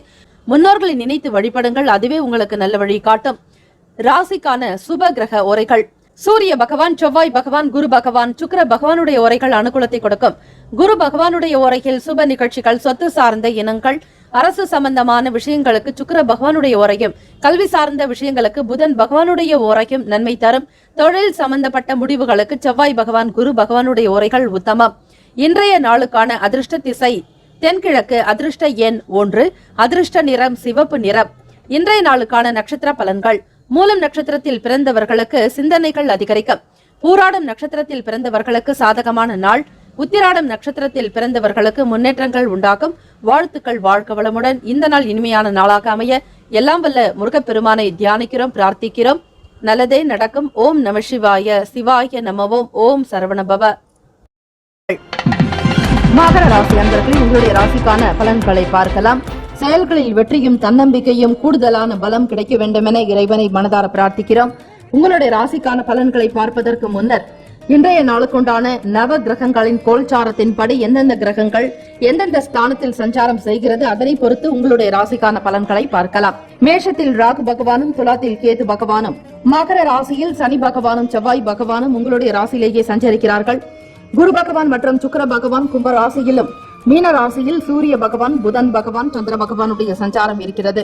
முன்னோர்களை நினைத்து வழிபடுங்கள். அதுவே உங்களுக்கு நல்ல வழி காட்டும். ராசிக்கான சுப கிரக உரைகள். சூரிய பகவான், செவ்வாய் பகவான், குரு பகவான், சுக்கிர பகவானுடைய உரைகள் அனுகூலத்தை கொடுக்கும். குரு பகவானுடைய உரையில் சுப நிகழ்ச்சிகள், சொத்து சார்ந்த இனங்கள், அரசு சம்பந்தமான விஷயங்களுக்கு சுக்கிர பகவானுடைய உரையும், கல்வி சார்ந்த விஷயங்களுக்கு புதன் பகவானுடைய உரையும் நன்மை தரும். தொழில் சம்பந்தப்பட்ட முடிவுகளுக்கு செவ்வாய் பகவான், குரு பகவானுடைய உரைகள் உத்தமம். இன்றைய நாளுக்கான அதிர்ஷ்ட திசை தென்கிழக்கு. அதிர்ஷ்ட எண் 1. அதிர்ஷ்ட நிறம் சிவப்பு நிறம். இன்றைய நாளுக்கான நட்சத்திர பலன்கள். மூலம் நட்சத்திரத்தில் பிறந்தவர்களுக்கு சிந்தனைகள் அதிகரிக்கும். பூராடம் நட்சத்திரத்தில் பிறந்தவர்களுக்கு சாதகமான நாள். உத்திராடம் நட்சத்திரத்தில் பிறந்தவர்களுக்கு முன்னேற்றங்கள் உண்டாகும். வாழ்த்துக்கள். வாழ்க வளமுடன். இந்த நாள் இனிமையான நாளாக அமைய எல்லாம் வல்ல முருகப்பெருமானை தியானிக்கிறோம், பிரார்த்திக்கிறோம். நல்லதே நடக்கும். ஓம் நம சிவாய. சிவாய நமவோம். ஓம் சரவணபவ. மகர ராசி அன்பர்கள், உங்களுடைய ராசிக்கான பலன்களை பார்க்கலாம். செயல்களில் வெற்றியும் தன்னம்பிக்கையும் கூடுதலான பலம் கிடைக்க வேண்டும் என இறைவனை மனதார பிரார்த்திக்கிறோம். உங்களுடைய ராசிக்கான பலன்களை பார்ப்பதற்கு முன்னர் இன்றைய நாளுக்குண்டான நவ கிரகங்களின் கோல்சாரத்தின்படி எந்தெந்த கிரகங்கள் எந்தெந்த ஸ்தானத்தில் சஞ்சாரம் செய்கிறது அதனை பொறுத்து உங்களுடைய ராசிக்கான பலன்களை பார்க்கலாம். மேஷத்தில் ராகு பகவானும், துலாத்தில் கேது பகவானும், மகர ராசியில் சனி பகவானும், செவ்வாய் பகவானும் உங்களுடைய ராசியிலேயே சஞ்சரிக்கிறார்கள். குரு பகவான் மற்றும் சுக்கிர பகவான் கும்ப ராசியிலும், மீன ராசியில் சூரிய பகவான், புதன் பகவான், சந்திர பகவானுடைய சஞ்சாரம் இருக்கிறது.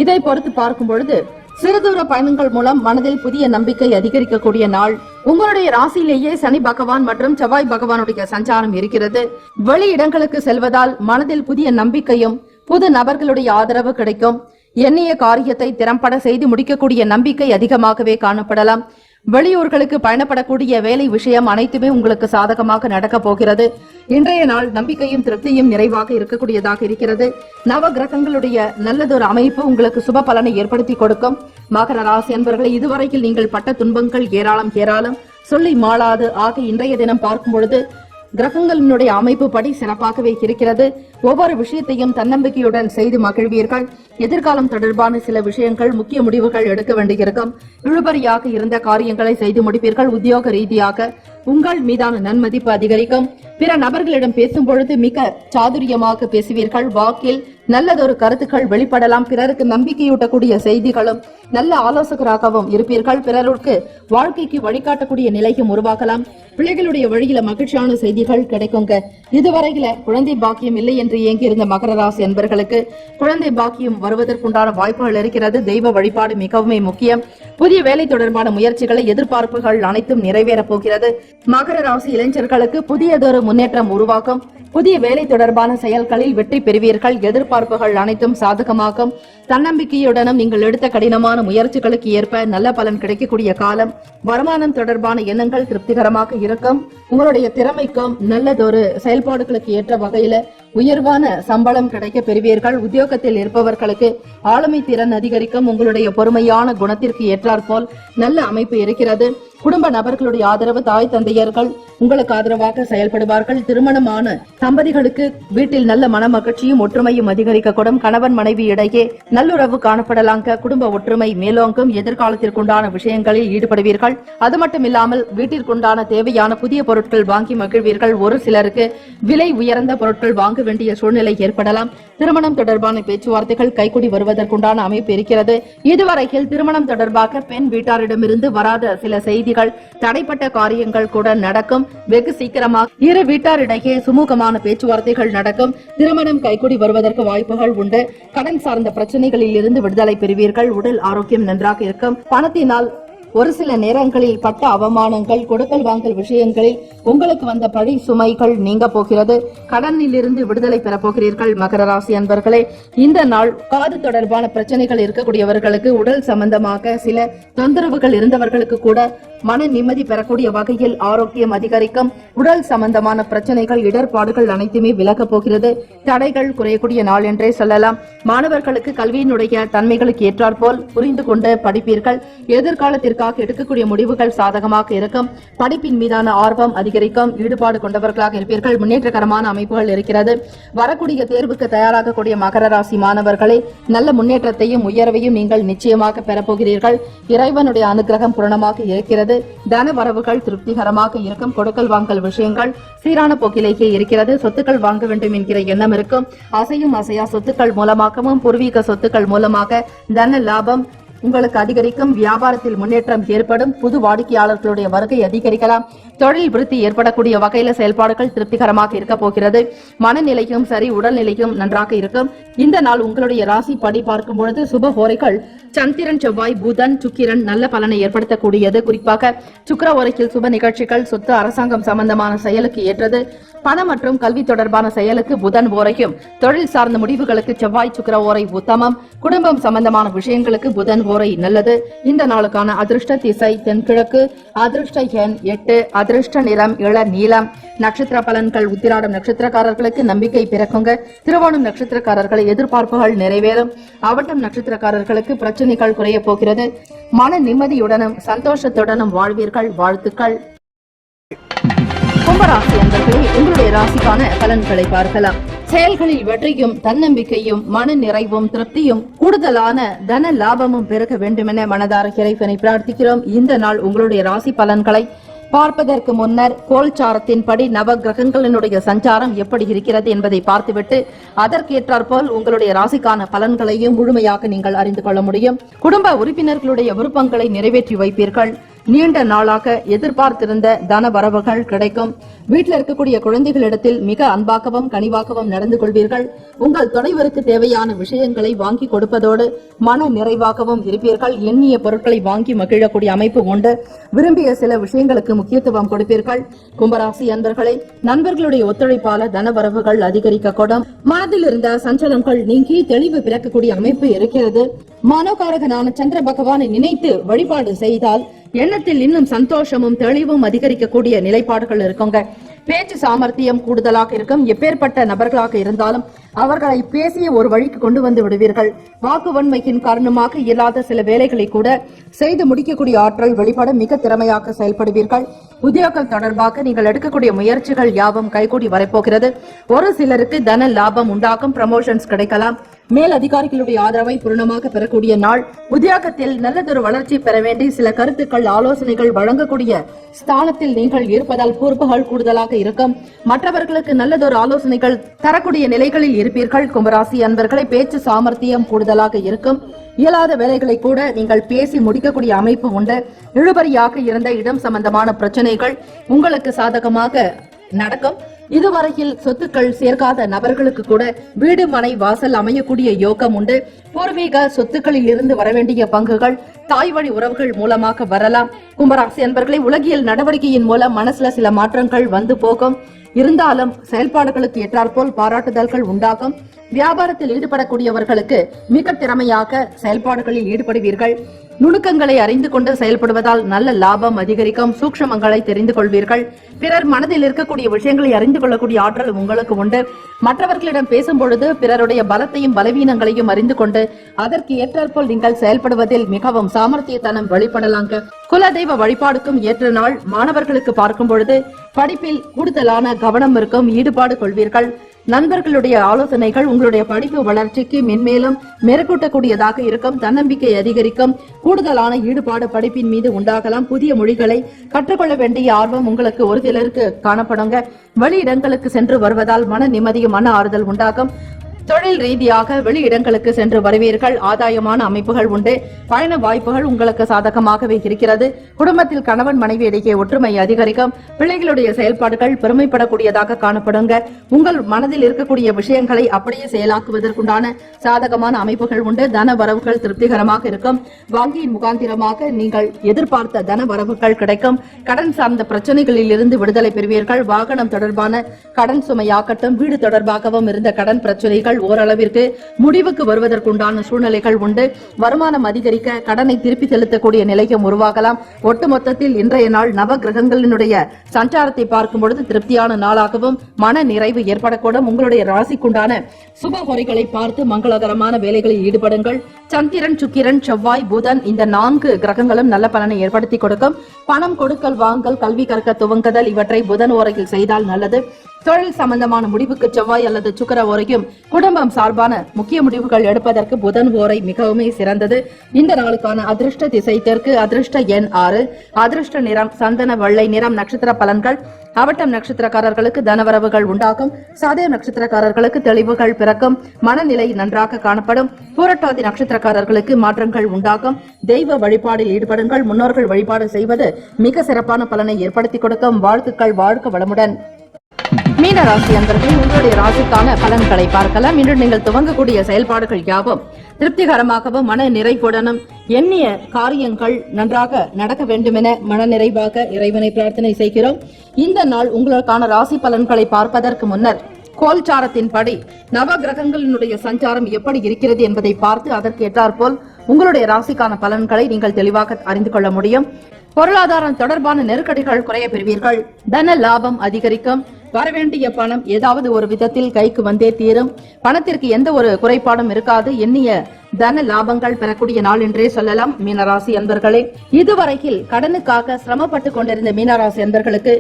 இதை பொறுத்து பார்க்கும் பொழுது சிறுதூர பயணங்கள் மூலம் மனதில் புதிய நம்பிக்கை அதிகரிக்கக்கூடிய நாள். உங்களுடைய ராசியிலேயே சனி பகவான் மற்றும் செவ்வாய் பகவானுடைய சஞ்சாரம் இருக்கிறது. வெளி இடங்களுக்கு செல்வதால் மனதில் புதிய நம்பிக்கையும் புது நபர்களுடைய ஆதரவு கிடைக்கும். எண்ணிய காரியத்தை திறம்பட செய்து முடிக்கக்கூடிய நம்பிக்கை அதிகமாகவே காணப்படலாம். வெளியூர்களுக்கு பயணப்படக்கூடிய வேலை விஷயம் அனைத்துமே உங்களுக்கு சாதகமாக நடக்க போகிறது. இன்றைய நாள் நம்பிக்கையும் திருப்தியும் நிறைவாக இருக்கக்கூடியதாக இருக்கிறது. நவ கிரகங்களுடைய நல்லதொரு அமைப்பு உங்களுக்கு சுப பலனை ஏற்படுத்தி கொடுக்கும். மகர ராசி அன்பர்களை, இதுவரையில் நீங்கள் பட்ட துன்பங்கள் ஏராளம் ஏராளம், சொல்லி மாளாது. ஆக இன்றைய தினம் பார்க்கும் பொழுது கிரகங்களினுடைய அமைப்பு படி சிறப்பாகவே இருக்கிறது. ஒவ்வொரு விஷயத்தையும் தன்னம்பிக்கையுடன் செய்து மகிழ்வீர்கள். எதிர்காலம் தொடர்பான சில விஷயங்கள், முக்கிய முடிவுகள் எடுக்க வேண்டியிருக்கும். இழுபறியாக இருந்த காரியங்களை செய்து முடிப்பீர்கள். உத்தியோக ரீதியாக உங்கள் மீதான நன்மதிப்பு அதிகரிக்கும். பிற நபர்களிடம் பேசும் பொழுது மிக சாதுரியமாக பேசுவீர்கள். வாக்கில் நல்லதொரு கருத்துக்கள் வெளிப்படலாம். பிறருக்கு நம்பிக்கையூட்டக்கூடிய செய்திகளும், நல்ல ஆலோசகராகவும் இருப்பீர்கள். பிறருக்கு வாழ்க்கைக்கு வழிகாட்டக்கூடிய நிலையும் உருவாகலாம். பிள்ளைகளுடைய வழியில மகிழ்ச்சியான செய்திகள் கிடைக்குங்க. இதுவரையில குழந்தை பாக்கியம் இல்லை என்று என்று இயங்கியிருந்த மகர ராசி அன்பர்களுக்கு குழந்தை பாக்கியம் வருவதற்குண்டான வாய்ப்புகள் இருக்கிறது. தெய்வ வழிபாடு மிகவும் முக்கியம். புதிய வேலை தொடர்பான முயற்சிகளை எதிர்பார்ப்புகள் அனைத்தும் நிறைவேறப் போகிறது. மகர ராசி இளைஞர்களுக்கு புதியதொரு முன்னேற்றம் உருவாக்கும். புதிய வேலை தொடர்பான செயல்களில் வெற்றி பெறுவீர்கள். எதிர்பார்ப்புகள் அனைத்தும் சாதகமாகும். தன்னம்பிக்கையுடனும் நீங்கள் எடுத்த கடினமான முயற்சிகளுக்கு ஏற்ப நல்ல பலன் கிடைக்கக்கூடிய காலம். வருமானம் தொடர்பான எண்ணங்கள் திருப்திகரமாக இருக்கும். உங்களுடைய திறமைக்கும் நல்லதொரு செயல்பாடுகளுக்கு ஏற்ற வகையில உயர்வான சம்பளம் கிடைக்க பெறுவீர்கள். உத்தியோகத்தில் இருப்பவர்களுக்கு ஆளுமை திறன் அதிகரிக்கும். உங்களுடைய பொறுமையான குணத்திற்கு ஏற்றாற்போல் நல்ல அமைப்பு இருக்கிறது. குடும்ப நபர்களுடைய ஆதரவு, தாய் தந்தையர்கள் உங்களுக்கு ஆதரவாக செயல்படுவார்கள். திருமணமான தம்பதிகளுக்கு வீட்டில் நல்ல மன மகிழ்ச்சியும் ஒற்றுமையும் அதிகரிக்கக்கூடும். கணவன் மனைவி இடையே நல்லுறவு காணப்படலாங்க. குடும்ப ஒற்றுமை மேலோங்கும். எதிர்காலத்திற்குண்டான விஷயங்களில் ஈடுபடுவீர்கள். அது மட்டும் இல்லாமல் வீட்டிற்குண்டான தேவையான புதிய பொருட்கள் வாங்கி மகிழ்வீர்கள். ஒரு சிலருக்கு விலை உயர்ந்த பொருட்கள் வாங்க வேண்டிய சூழ்நிலை ஏற்படலாம். திருமணம் தொடர்பான பேச்சுவார்த்தைகள் கைகூடி வருவதற்குண்டான அமைப்பு இருக்கிறது. இதுவரையில் திருமணம் தொடர்பாக பெண் வீட்டாரிடமிருந்து வராத சில செய்திகள், தடைப்பட்ட காரியங்கள் கூட நடக்கும். வெகு சீக்கிரமாக இரு வீட்டாரிடையே சுமூகமான பேச்சுவார்த்தைகள் நடக்கும். திருமணம் கைகூடி வருவதற்கு வாய்ப்புகள் உண்டு. கடன் சார்ந்த பிரச்சனைகளில் இருந்து விடுதலை பெறுவீர்கள். உடல் ஆரோக்கியம் நன்றாக இருக்கும். பணத்தினால் ஒரு சில நேரங்களில் பட்ட அவமானங்கள், கொடுக்கல் வாங்கல் விஷயங்களில் உங்களுக்கு வந்த பழி சுமைகள் நீங்க போகிறது. கடனில் இருந்து விடுதலை பெற போகிறீர்கள். மகர ராசி அன்பர்களே, இந்த நாள் காது தொடர்பான பிரச்சனைகள் இருக்கக்கூடியவர்களுக்கு, உடல் சம்பந்தமாக சில தொந்தரவுகள் இருந்தவர்களுக்கு கூட மன நிம்மதி பெறக்கூடிய வகையில் ஆரோக்கியம் அதிகரிக்கும். உடல் சம்பந்தமான பிரச்சனைகள், இடர்பாடுகள் அனைத்துமே விலகப் போகிறது. தடைகள் குறையக்கூடிய நாள் என்றே சொல்லலாம். மாணவர்களுக்கு கல்வியினுடைய தன்மைகளுக்கு ஏற்றாற்போல் புரிந்து கொண்டு படிப்பீர்கள். எதிர்காலத்திற்காக எடுக்கக்கூடிய முடிவுகள் சாதகமாக இருக்கும். படிப்பின் மீதான ஆர்வம் அதிகரிக்கும். ஈடுபாடு கொண்டவர்களாக இருப்பீர்கள். முன்னேற்றகரமான அமைப்புகள் இருக்கிறது. வரக்கூடிய தேர்வுக்கு தயாராகக்கூடிய மகர ராசி மாணவர்களை நல்ல முன்னேற்றத்தையும் உயர்வையும் நீங்கள் நிச்சயமாக பெறப்போகிறீர்கள். இறைவனுடைய அனுகிரகம் பூரணமாக இருக்கிறது. தன வரவுகள் திருப்திகரமாக இருக்கும். கொடுக்கல் வாங்கல் விஷயங்கள் சீரான போக்கிலேயே இருக்கிறது. சொத்துக்கள் வாங்க வேண்டும் என்கிற எண்ணம் இருக்கும். அசையும் அசையா சொத்துக்கள் மூலமாகவும் பூர்வீக சொத்துக்கள் மூலமாக தன லாபம் உங்களுக்கு அதிகரிக்கும். வியாபாரத்தில் முன்னேற்றம் ஏற்படும். புது வாடிக்கையாளர்களுடைய வருகை அதிகரிக்கலாம். தொழில் விருத்தி ஏற்படக்கூடிய வகையில செயல்பாடுகள் திருப்திகரமாக இருக்க போகிறது. மனநிலையும் சரி, உடல்நிலையும் நன்றாக இருக்கும். இந்த நாள் உங்களுடைய ராசி படி பார்க்கும் பொழுது சுப ஹோரைகள் சந்திரன், செவ்வாய், புதன், சுக்கிரன் நல்ல பலனை ஏற்படுத்தக்கூடியது. குறிப்பாக சுக்கிர ஓரையில் சுப நிகழ்ச்சிகள், சொத்து, அரசாங்கம் சம்பந்தமான செயலுக்கு ஏற்றது. பணம் மற்றும் கல்வி தொடர்பான செயலுக்கு புதன் ஓரையும், தொழில் சார்ந்த முடிவுகளுக்கு செவ்வாய், சுக்கிர ஓரை உத்தமம். குடும்பம் சம்பந்தமான விஷயங்களுக்கு புதன் ஓரை நல்லது. இந்த நாளுக்கான அதிர்ஷ்ட திசை தென்கிழக்கு. அதிர்ஷ்ட எண் 8. அதிர்ஷ்ட நிறம் இள நீலம். நட்சத்திர பலன்கள் உத்திராடம் நட்சத்திரக்காரர்களுக்கு நம்பிக்கை பிறக்குங்க. திருவோணம் நட்சத்திரக்காரர்கள் எதிர்பார்ப்புகள் நிறைவேறும். அவட்டம் நட்சத்திரக்காரர்களுக்கு பிரச்சனைகள் குறைய போகிறது. மன நிம்மதியுடனும் சந்தோஷத்துடனும் வாழ்வீர்கள். வாழ்த்துக்கள். கும்பராசி அன்பர்களே, உங்களுடைய ராசிக்கான பலன்களை பார்க்கலாம். செயல்களில் வெற்றியும் தன்னம்பிக்கையும் மன நிறைவும் திருப்தியும் கூடுதலான தன லாபமும் பெருக வேண்டுமென மனதார இறைவனை பிரார்த்திக்கிறோம். இந்த நாள் உங்களுடைய ராசி பலன்களை பார்ப்பதற்கு முன்னர் கோல்சாரத்தின்படி நவ கிரகங்களினுடைய சஞ்சாரம் எப்படி இருக்கிறது என்பதை பார்த்துவிட்டு அதற்கேற்றாற்போல் உங்களுடைய ராசிக்கான பலன்களையும் முழுமையாக நீங்கள் அறிந்து கொள்ள முடியும். குடும்ப உறுப்பினர்களுடைய விருப்பங்களை நிறைவேற்றி வைப்பீர்கள். நீண்ட நாளாக எதிர்பார்த்திருந்த தன வரவுகள் கிடைக்கும். வீட்டில் இருக்கக்கூடிய குழந்தைகளிடத்தில் மிக அன்பாகவும் கனிவாகவும் நடந்து கொள்வீர்கள். உங்கள் துணைவருக்கு தேவையான விஷயங்களை வாங்கி கொடுப்பதோடு மன நிறைவாகவும் இருப்பீர்கள். எண்ணிய பொருட்களை வாங்கி மகிழக்கூடிய அமைப்பு உண்டு. விரும்பிய சில விஷயங்களுக்கு முக்கியத்துவம் கொடுப்பீர்கள். கும்பராசி அன்பர்களை, நண்பர்களுடைய ஒத்துழைப்பால தன வரவுகள் அதிகரிக்கக்கூடும். மனதில் இருந்த சஞ்சலங்கள் நீங்கி தெளிவு பிறக்கக்கூடிய அமைப்பு இருக்கிறது. மனோகாரகனான சந்திர பகவானை நினைத்து வழிபாடு செய்தால் எண்ணத்தில் இன்னும் சந்தோஷமும் தெளிவும் அதிகரிக்கக்கூடிய நிலைப்பாடுகள் இருக்குங்க. பேச்சு சாமர்த்தியம் கூடுதலாக இருக்கும். எப்பேற்பட்ட நபர்களாக இருந்தாலும் அவர்களை பேசிய ஒரு வழிக்கு கொண்டு வந்து விடுவீர்கள். வாக்குவன்மையின் காரணமாக இயலாத சில வேலைகளை கூட செய்து முடிக்கக்கூடிய ஆற்றல் வெளிப்பட மிக திறமையாக செயல்படுவீர்கள். உத்தியோகம் தொடர்பாக நீங்கள் எடுக்கக்கூடிய முயற்சிகள் யாவும் கைகூடி வரப்போகிறது. ஒரு சிலருக்கு தன லாபம் உண்டாகும். ப்ரமோஷன்ஸ் கிடைக்கலாம். மேல் அதிகாரிகளுடைய ஆதரவை பூர்ணமாக பெறக்கூடிய நாள். உத்தியோகத்தில் நல்லதொரு வளர்ச்சி பெற வேண்டி சில கருத்துக்கள், ஆலோசனைகள் வழங்கக்கூடிய ஸ்தானத்தில் நீங்கள் இருப்பதால் பொறுப்புகள் கூடுதலாக இருக்கும். மற்றவர்களுக்கு நல்லதொரு ஆலோசனைகள் தரக்கூடிய நிலைகளில் இருப்பீர்கள். கும்பராசி அன்பர்களை, பேச்சு சாமர்த்தியம் கூடுதலாக இருக்கும். இயலாத வேலைகளை கூட நீங்கள் பேசி முடிக்கக்கூடிய அமைப்பு உண்டு. இழுபறியாக இருந்த இடம் சம்பந்தமான பிரச்சனைகள் உங்களுக்கு சாதகமாக நடக்கும். இதுவரையில் சொத்துக்கள் சேர்க்காத நபர்களுக்கு கூட வீடு மனை வாசல் அமையக்கூடிய யோகம் உண்டு. பூர்வீக சொத்துக்களில் இருந்து வரவேண்டிய பங்குகள் தாய் வழி உறவுகள் மூலமாக வரலாம். கும்பராசி அன்பர்களை உலகியல் நடவடிக்கையின் மூலம் மனசுல சில மாற்றங்கள் வந்து போகும். இருந்தாலும் செயல்பாடுகளுக்கு ஏற்றாற்போல் பாராட்டுதல்கள் உண்டாகும். வியாபாரத்தில் ஈடுபடக்கூடியவர்களுக்கு மிக திறமையாக செயல்பாடுகளில் ஈடுபடுவீர்கள். நுணுக்கங்களை அறிந்து கொண்டு செயல்படுவதால் நல்ல லாபம் அதிகரிக்கும். சூக்ஷ்மங்களை தெரிந்து கொள்வீர்கள். பிறர் மனதில் இருக்கக்கூடிய விஷயங்களை அறிந்து கொள்ளக்கூடிய ஆற்றல் உங்களுக்கு உண்டு. மற்றவர்களிடம் பேசும் பொழுது பிறருடைய பலத்தையும் பலவீனங்களையும் அறிந்து கொண்டு அதற்கு ஏற்றாற்போல் நீங்கள் செயல்படுவதில் மிகவும் சாமர்த்தியத்தனம் வெளிப்படலாங்க. குலதெய்வ வழிபாடுக்கும் ஏற்ற நாள். மாணவர்களுக்கு பார்க்கும் பொழுது படிப்பில் கூடுதலான கவனம் இருக்கும். ஈடுபாடு கொள்வீர்கள். நண்பர்களுடைய ஆலோசனைகள் உங்களுடைய படிப்பு வளர்ச்சிக்கு மென்மேலும் மெருகூட்டக்கூடியதாக இருக்கும். தன்னம்பிக்கை அதிகரிக்கும். கூடுதலான ஈடுபாடு படிப்பின் மீது உண்டாகலாம். புதிய மொழிகளை கற்றுக்கொள்ள வேண்டிய ஆர்வம் உங்களுக்கு ஒரு சிலருக்கு காணப்படுங்க. வெளியிடங்களுக்கு சென்று வருவதால் மன நிம்மதியும் மன ஆறுதல் உண்டாகும். தொழில் ரீதியாக வெளியிடங்களுக்கு சென்று வருவீர்கள். ஆதாயமான அமைப்புகள் உண்டு. பயண வாய்ப்புகள் உங்களுக்கு சாதகமாகவே இருக்கிறது. குடும்பத்தில் கணவன் மனைவி இடையே ஒற்றுமை அதிகரிக்கும். பிள்ளைகளுடைய செயல்பாடுகள் பெருமைப்படக்கூடியதாக காணப்படுங்க. உங்கள் மனதில் இருக்கக்கூடிய விஷயங்களை அப்படியே செயலாக்குவதற்குண்டான சாதகமான அமைப்புகள் உண்டு. தன வரவுகள் திருப்திகரமாக இருக்கும். வங்கியின் முகாந்திரமாக நீங்கள் எதிர்பார்த்த தன வரவுகள் கிடைக்கும். கடன் சார்ந்த பிரச்சனைகளில் இருந்து விடுதலை பெறுவீர்கள். வாகனம் தொடர்பான கடன் சுமையாகட்டும், வீடு தொடர்பாகவும் இருந்த கடன் பிரச்சனைகள் ஓரளவிற்கு முடிவுக்கு வருவதற்குண்டான சூழ்நிலைகள் உண்டு. வருமானம் அதிகரிக்க கடனை திருப்பி செலுத்தக்கூடிய நிலையும் உருவாகலாம். ஒட்டுமொத்தத்தில் இன்றைய நாள் நவ கிரகங்களினுடைய சஞ்சாரத்தை பார்க்கும் பொழுது திருப்தியான நாளாகவும் மன நிறைவு ஏற்படக்கூடும். உங்களுடைய ராசிக்குண்டான சுப முறைகளை பார்த்து மங்களகரமான வேலைகளில் ஈடுபடுங்கள். சந்திரன், சுக்கிரன், செவ்வாய், புதன் இந்த 4 கிரகங்களும் நல்ல பலனை ஏற்படுத்தி கொடுக்கும். பணம் கொடுக்கல் வாங்கல், கல்வி கற்க துவங்குதல் இவற்றை புதன் ஓரையில் செய்தால் நல்லது. தொழில் சம்பந்தமான முடிவுக்கு செவ்வாய் அல்லது சுக்கிர ஓரையும், குடும்பம் சார்பான முக்கிய முடிவுகள் எடுப்பதற்கு புதன் ஓரை மிகவும் சிறந்தது. இந்த நாளுக்கான அதிர்ஷ்ட திசை தெற்கு. அதிர்ஷ்ட எண் 6. அதிர்ஷ்ட நிறம் சந்தன வெள்ளை நிறம். நட்சத்திர பலன்கள். அவட்டம் நட்சத்திரக்காரர்களுக்கு தனவரவுகள் உண்டாகும். சதய நட்சத்திரக்காரர்களுக்கு தெளிவுகள் பிறக்கும். மனநிலை நன்றாக காணப்படும். பூரட்டாதி நட்சத்திரக்காரர்களுக்கு மாற்றங்கள் உண்டாகும். தெய்வ வழிபாடில் ஈடுபடுங்கள். முன்னோர்கள் வழிபாடு செய்வது மிக சிறப்பான பலனை ஏற்படுத்தி கொடுக்கும். வாழ்த்துக்கள். வாழ்க வளமுடன். மீன ராசி அன்பர்கள், உங்களுடைய ராசிக்கான பலன்களை பார்க்கலாம். இன்று நீங்கள் துவங்கக்கூடிய செயல்பாடுகள் யாவும் திருப்திகரமாகவும் மன நிறைவுடனும் எண்ணிய காரியங்கள் நன்றாக நடக்க வேண்டும் என மன நிறைவாக இறைவனை பிரார்த்தனை செய்கிறோம். இந்த நாள் உங்களுக்கான ராசி பலன்களை பார்ப்பதற்கு முன்னர் கோல்சாரத்தின்படி நவ கிரகங்களினுடைய சஞ்சாரம் எப்படி இருக்கிறது என்பதை பார்த்து அதற்கு ஏற்றாற்போல் உங்களுடைய ராசிக்கான பலன்களை நீங்கள் தெளிவாக அறிந்து கொள்ள முடியும். பொருளாதாரம் தொடர்பான நெருக்கடிகள் குறைய பெறுவீர்கள். தன லாபம் அதிகரிக்கும். வரவேண்டிய பணம் ஏதாவது ஒரு விதத்தில் கைக்கு வந்தே தீரும். பணத்திற்கு எந்த ஒரு குறைபாடும் இருக்காது. எண்ணிய தன லாபங்கள் பெறக்கூடிய நாள் என்றே சொல்லலாம். மீனராசி அன்பர்களே, இதுவரையில் கடனுக்காக சிரமப்பட்டு கொண்டிருந்த மீனராசி அன்பர்களுக்கு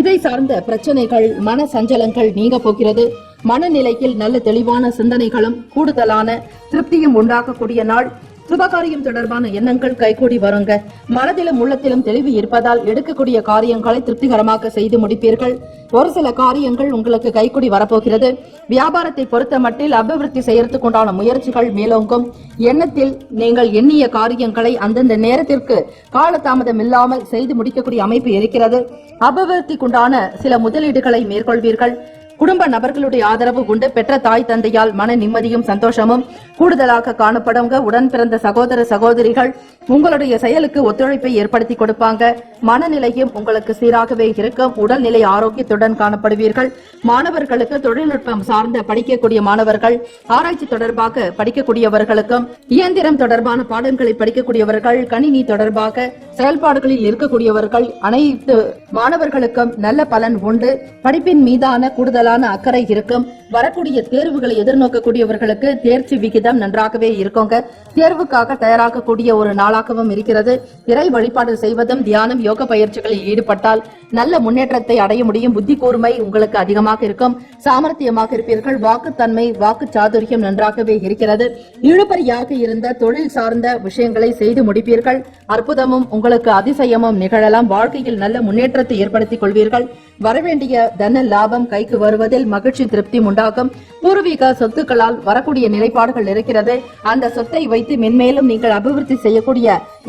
இதை சார்ந்த பிரச்சனைகள், மன சஞ்சலங்கள் நீங்க போகிறது. மனநிலையில் நல்ல தெளிவான சிந்தனைகளும் கூடுதலான திருப்தியும் உண்டாகக்கூடிய நாள். சுபகாரியம் தொடர்பான எண்ணங்கள் கைகூடி வருங்க. மனதிலும் உள்ளத்திலும் தெளிவு இருப்பதால் எடுக்கக்கூடிய காரியங்களை திருப்திகரமாக செய்து முடிப்பீர்கள். ஒரு சில காரியங்கள் உங்களுக்கு கைகூடி வரப்போகிறது. வியாபாரத்தை பொறுத்த மட்டில் அபிவிருத்தி செய்யறதுக்கு உண்டான முயற்சிகள் மேலோங்கும். எண்ணத்தில் நீங்கள் எண்ணிய காரியங்களை அந்தந்த நேரத்திற்கு காலதாமதம் இல்லாமல் செய்து முடிக்கக்கூடிய அமைப்பு இருக்கிறது. அபிவிருத்திக்குண்டான சில முதலீடுகளை மேற்கொள்வீர்கள். குடும்ப நபர்களுடைய ஆதரவு உண்டு. பெற்ற தாய் தந்தையால் மன நிம்மதியும் சந்தோஷமும் கூடுதலாக காணப்படுங்க. உடன் பிறந்த சகோதர சகோதரிகள் உங்களுடைய செயலுக்கு ஒத்துழைப்பை ஏற்படுத்தி கொடுப்பாங்க. மனநிலையும் உங்களுக்கு சீராகவே இருக்கும். உடல்நிலை ஆரோக்கியத்துடன் காணப்படுவீர்கள். மாணவர்களுக்கு தொழில்நுட்பம் சார்ந்த படிக்கக்கூடிய மாணவர்கள், ஆராய்ச்சி தொடர்பாக படிக்கக்கூடியவர்களுக்கும், இயந்திரம் தொடர்பான பாடங்களை படிக்கக்கூடியவர்கள், கணினி தொடர்பாக செயல்பாடுகளில் இருக்கக்கூடியவர்கள் அனைத்து மாணவர்களுக்கும் நல்ல பலன் உண்டு. படிப்பின் மீதான கூடுதலான அக்கறை இருக்கும். வரக்கூடிய தேர்வுகளை எதிர்நோக்கக்கூடியவர்களுக்கு தேர்ச்சி விகிதம் நன்றாகவே இருக்குங்க. தேர்வுக்காக தயாராகக்கூடிய ஒரு நாளாகவும் இருக்கிறது. இறை வழிபாடு செய்வதும் தியானம், யோக பயிற்சிகளில் ஈடுபட்டால் நல்ல முன்னேற்றத்தை அடைய முடியும். புத்தி கூர்மை உங்களுக்கு அதிகமாக இருக்கும். சாமர்த்தியமாக இருப்பீர்கள். வாக்குத்தன்மை, வாக்கு சாதுரியம் நன்றாகவே இருக்கிறது. இழுபறியாக இருந்த தொழில் சார்ந்த விஷயங்களை செய்து முடிப்பீர்கள். அற்புதமும் உங்களுக்கு அதிசயமும் நிகழலாம். வாழ்க்கையில் நல்ல முன்னேற்றத்தை ஏற்படுத்திக் கொள்வீர்கள். வரவேண்டிய தன லாபம் கைக்கு வருவதில் மகிழ்ச்சி, திருப்தி உண்டாகும். பூர்வீக சொத்துக்களால் வரக்கூடிய நிலைப்பாடுகள் இருக்கிறது. அந்த சொத்தை வைத்து மென்மேலும் நீங்கள் அபிவிருத்தி செய்யக்கூடிய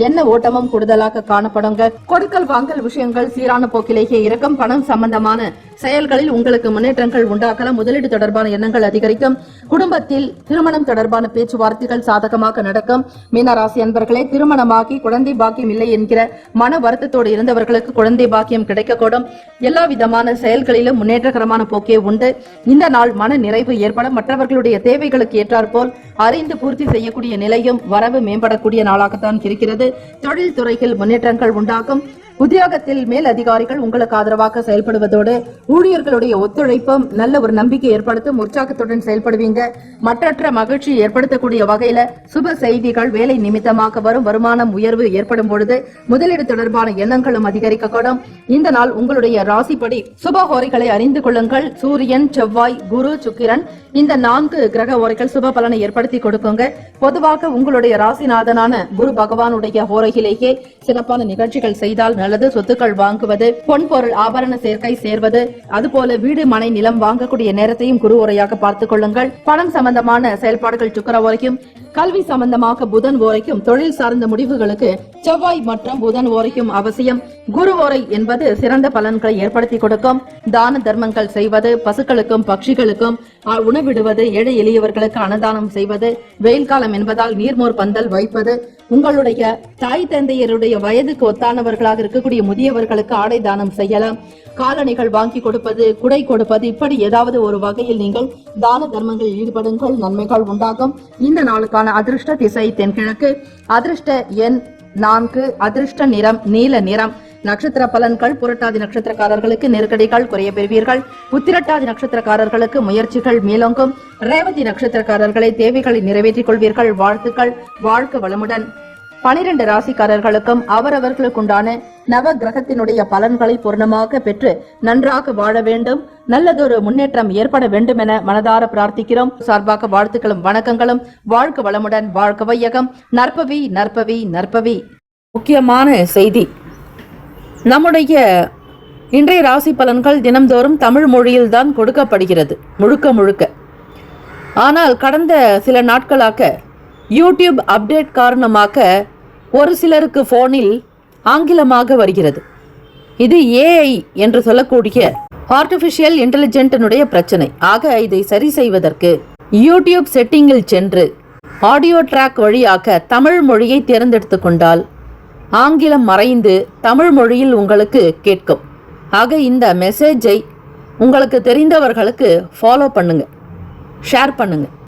என்ன ஓட்டமும் கூடுதலாக காணப்படுங்க. கொடுக்கல் வாங்கல் விஷயங்கள் சீரான போக்கிலேயே இருக்கும். பணம் சம்பந்தமான செயல்களில் உங்களுக்கு முன்னேற்றங்கள் உண்டாகலாம். முதலீடு தொடர்பான எண்ணங்கள் அதிகரிக்கும். குடும்பத்தில் திருமணம் தொடர்பான பேச்சுவார்த்தைகள் சாதகமாக நடக்கும். மீனராசி அன்பர்களே, திருமணமாகி குழந்தை பாக்கியம் இல்லை என்கிற மன வருத்தத்தோடு இருந்தவர்களுக்கு குழந்தை பாக்கியம் கிடைக்கக்கூடும். எல்லா விதமான செயல்களிலும் முன்னேற்றகரமான போக்கே உண்டு. இந்த நாள் மன நிறைவு ஏற்படும். மற்றவர்களுடைய தேவைகளுக்கு ஏற்றாற்போல் அறிந்து பூர்த்தி செய்யக்கூடிய நிலையும் வரவு மேம்படக்கூடிய நாளாகத்தான் இருக்கிறது. தொழில் துறையில் முன்னேற்றங்கள் உண்டாகும். உத்தியோகத்தில் மேல் அதிகாரிகள் உங்களுக்கு ஆதரவாக செயல்படுவதோடு ஊழியர்களுடைய ஒத்துழைப்பும் நல்ல ஒரு நம்பிக்கை ஏற்படுத்தும். உற்சாகத்துடன் செயல்படுவீங்க. மற்றற்ற மகிழ்ச்சி ஏற்படுத்தக்கூடிய வகையில சுப செய்திகள் வேலை நிமித்தமாக வரும். வருமானம் உயர்வு ஏற்படும் பொழுது முதலீடு தொடர்பான எண்ணங்களும் அதிகரிக்கக்கூடும். இந்த நாள் உங்களுடைய ராசிப்படி சுப ஹோரைகளை அறிந்து கொள்ளுங்கள். சூரியன், செவ்வாய், குரு, சுக்கிரன் இந்த 4 கிரக ஓரைகள் சுப பலனை ஏற்படுத்தி கொடுக்குங்க. பொதுவாக உங்களுடைய ராசிநாதனான குரு பகவானுடைய ஹோரையிலேயே சிறப்பான நிகழ்ச்சிகள் செய்தால் நல்லது. சொத்துக்கள் வாங்குவது, பொன் பொருள் ஆபரண சேர்க்கை சேர்வது, அதுபோல வீடு மனை நிலம் வாங்கக்கூடிய நேரத்தையும் குரு ஓரையாக பார்த்துக் கொள்ளுங்கள். பணம் சம்பந்தமான செயல்பாடுகள் சுக்கிர ஓரைக்கும், கல்வி சம்பந்தமாக புதன் ஓரைக்கும், தொழில் சார்ந்த முடிவுகளுக்கு செவ்வாய் மற்றும் புதன் ஓரைக்கும் அவசியம். குரு ஓரை என்பது சிறந்த பலன்களை ஏற்படுத்தி கொடுக்கும். தான தர்மங்கள் செய்வது, பசுக்களுக்கும் பட்சிகளுக்கும் உணவிடுவது, ஏழை எளியவர்களுக்கு அன்னதானம் செய்வது, வெயில் காலம் என்பதால் நீர்மோர் பந்தல் வைப்பது, உங்களுடைய தாய் தந்தையருடைய வயதுக்கு ஒத்தானவர்களாக இருக்கக்கூடிய முதியவர்களுக்கு ஆடை தானம் செய்யலாம். காலணிகள் வாங்கி கொடுப்பது, குடை கொடுப்பது, இப்படி ஏதாவது ஒரு வகையில் நீங்கள் தான தர்மங்களில் ஈடுபடுங்கள். நன்மைகள் உண்டாகும். இந்த நாளுக்கான அதிர்ஷ்ட திசை தென்கிழக்கு. அதிர்ஷ்ட எண் 4. அதிர்ஷ்ட நிறம் நீல நிறம். நட்சத்திர பலன்கள்: புரட்டாதி நட்சத்திரக்காரர்களுக்கு நெருக்கடிகள் குறைய பெறுவீர்கள். உத்திரட்டாதி நட்சத்திரக்காரர்களுக்கு முயற்சிகள் மேலோங்கும். ரேவதி நட்சத்திரக்காரர்களை தேவைகளை நிறைவேற்றிக் கொள்வீர்கள். வாழ்த்துக்கள். வாழ்க்கை வளமுடன். 12 ராசிக்காரர்களுக்கும் அவரவர்களுக்குண்டான நவ கிரகத்தினுடைய பலன்களை பூர்ணமாக பெற்று நன்றாக வாழ வேண்டும். நல்லதொரு முன்னேற்றம் ஏற்பட வேண்டும் என மனதார பிரார்த்திக்கிறோம். சார்பாக வாழ்த்துக்களும் வணக்கங்களும். வாழ்க்கை வளமுடன். வாழ்க்கை வையகம். நற்பவி நற்பவி நற்பவி. முக்கியமான செய்தி: நம்முடைய இன்றைய ராசி பலன்கள் தினம்தோறும் தமிழ் மொழியில்தான் கொடுக்கப்படுகிறது முழுக்க முழுக்க. ஆனால் கடந்த சில நாட்களாக யூடியூப் அப்டேட் காரணமாக ஒரு சிலருக்கு போனில் ஆங்கிலமாக வருகிறது. இது ஏஐ என்று சொல்லக்கூடிய ஆர்டிஃபிஷியல் இன்டெலிஜென்டினுடைய பிரச்சனை. ஆக இதை சரி செய்வதற்கு யூடியூப் செட்டிங்கில் சென்று ஆடியோ ட்ராக் வழியாக தமிழ் மொழியை தேர்ந்தெடுத்து கொண்டால் ஆங்கிலம் மறைந்து தமிழ் மொழியில் உங்களுக்கு கேட்கும். ஆக இந்த மெசேஜை உங்களுக்கு தெரிந்தவர்களுக்கு ஃபாலோ பண்ணுங்க, ஷேர் பண்ணுங்க.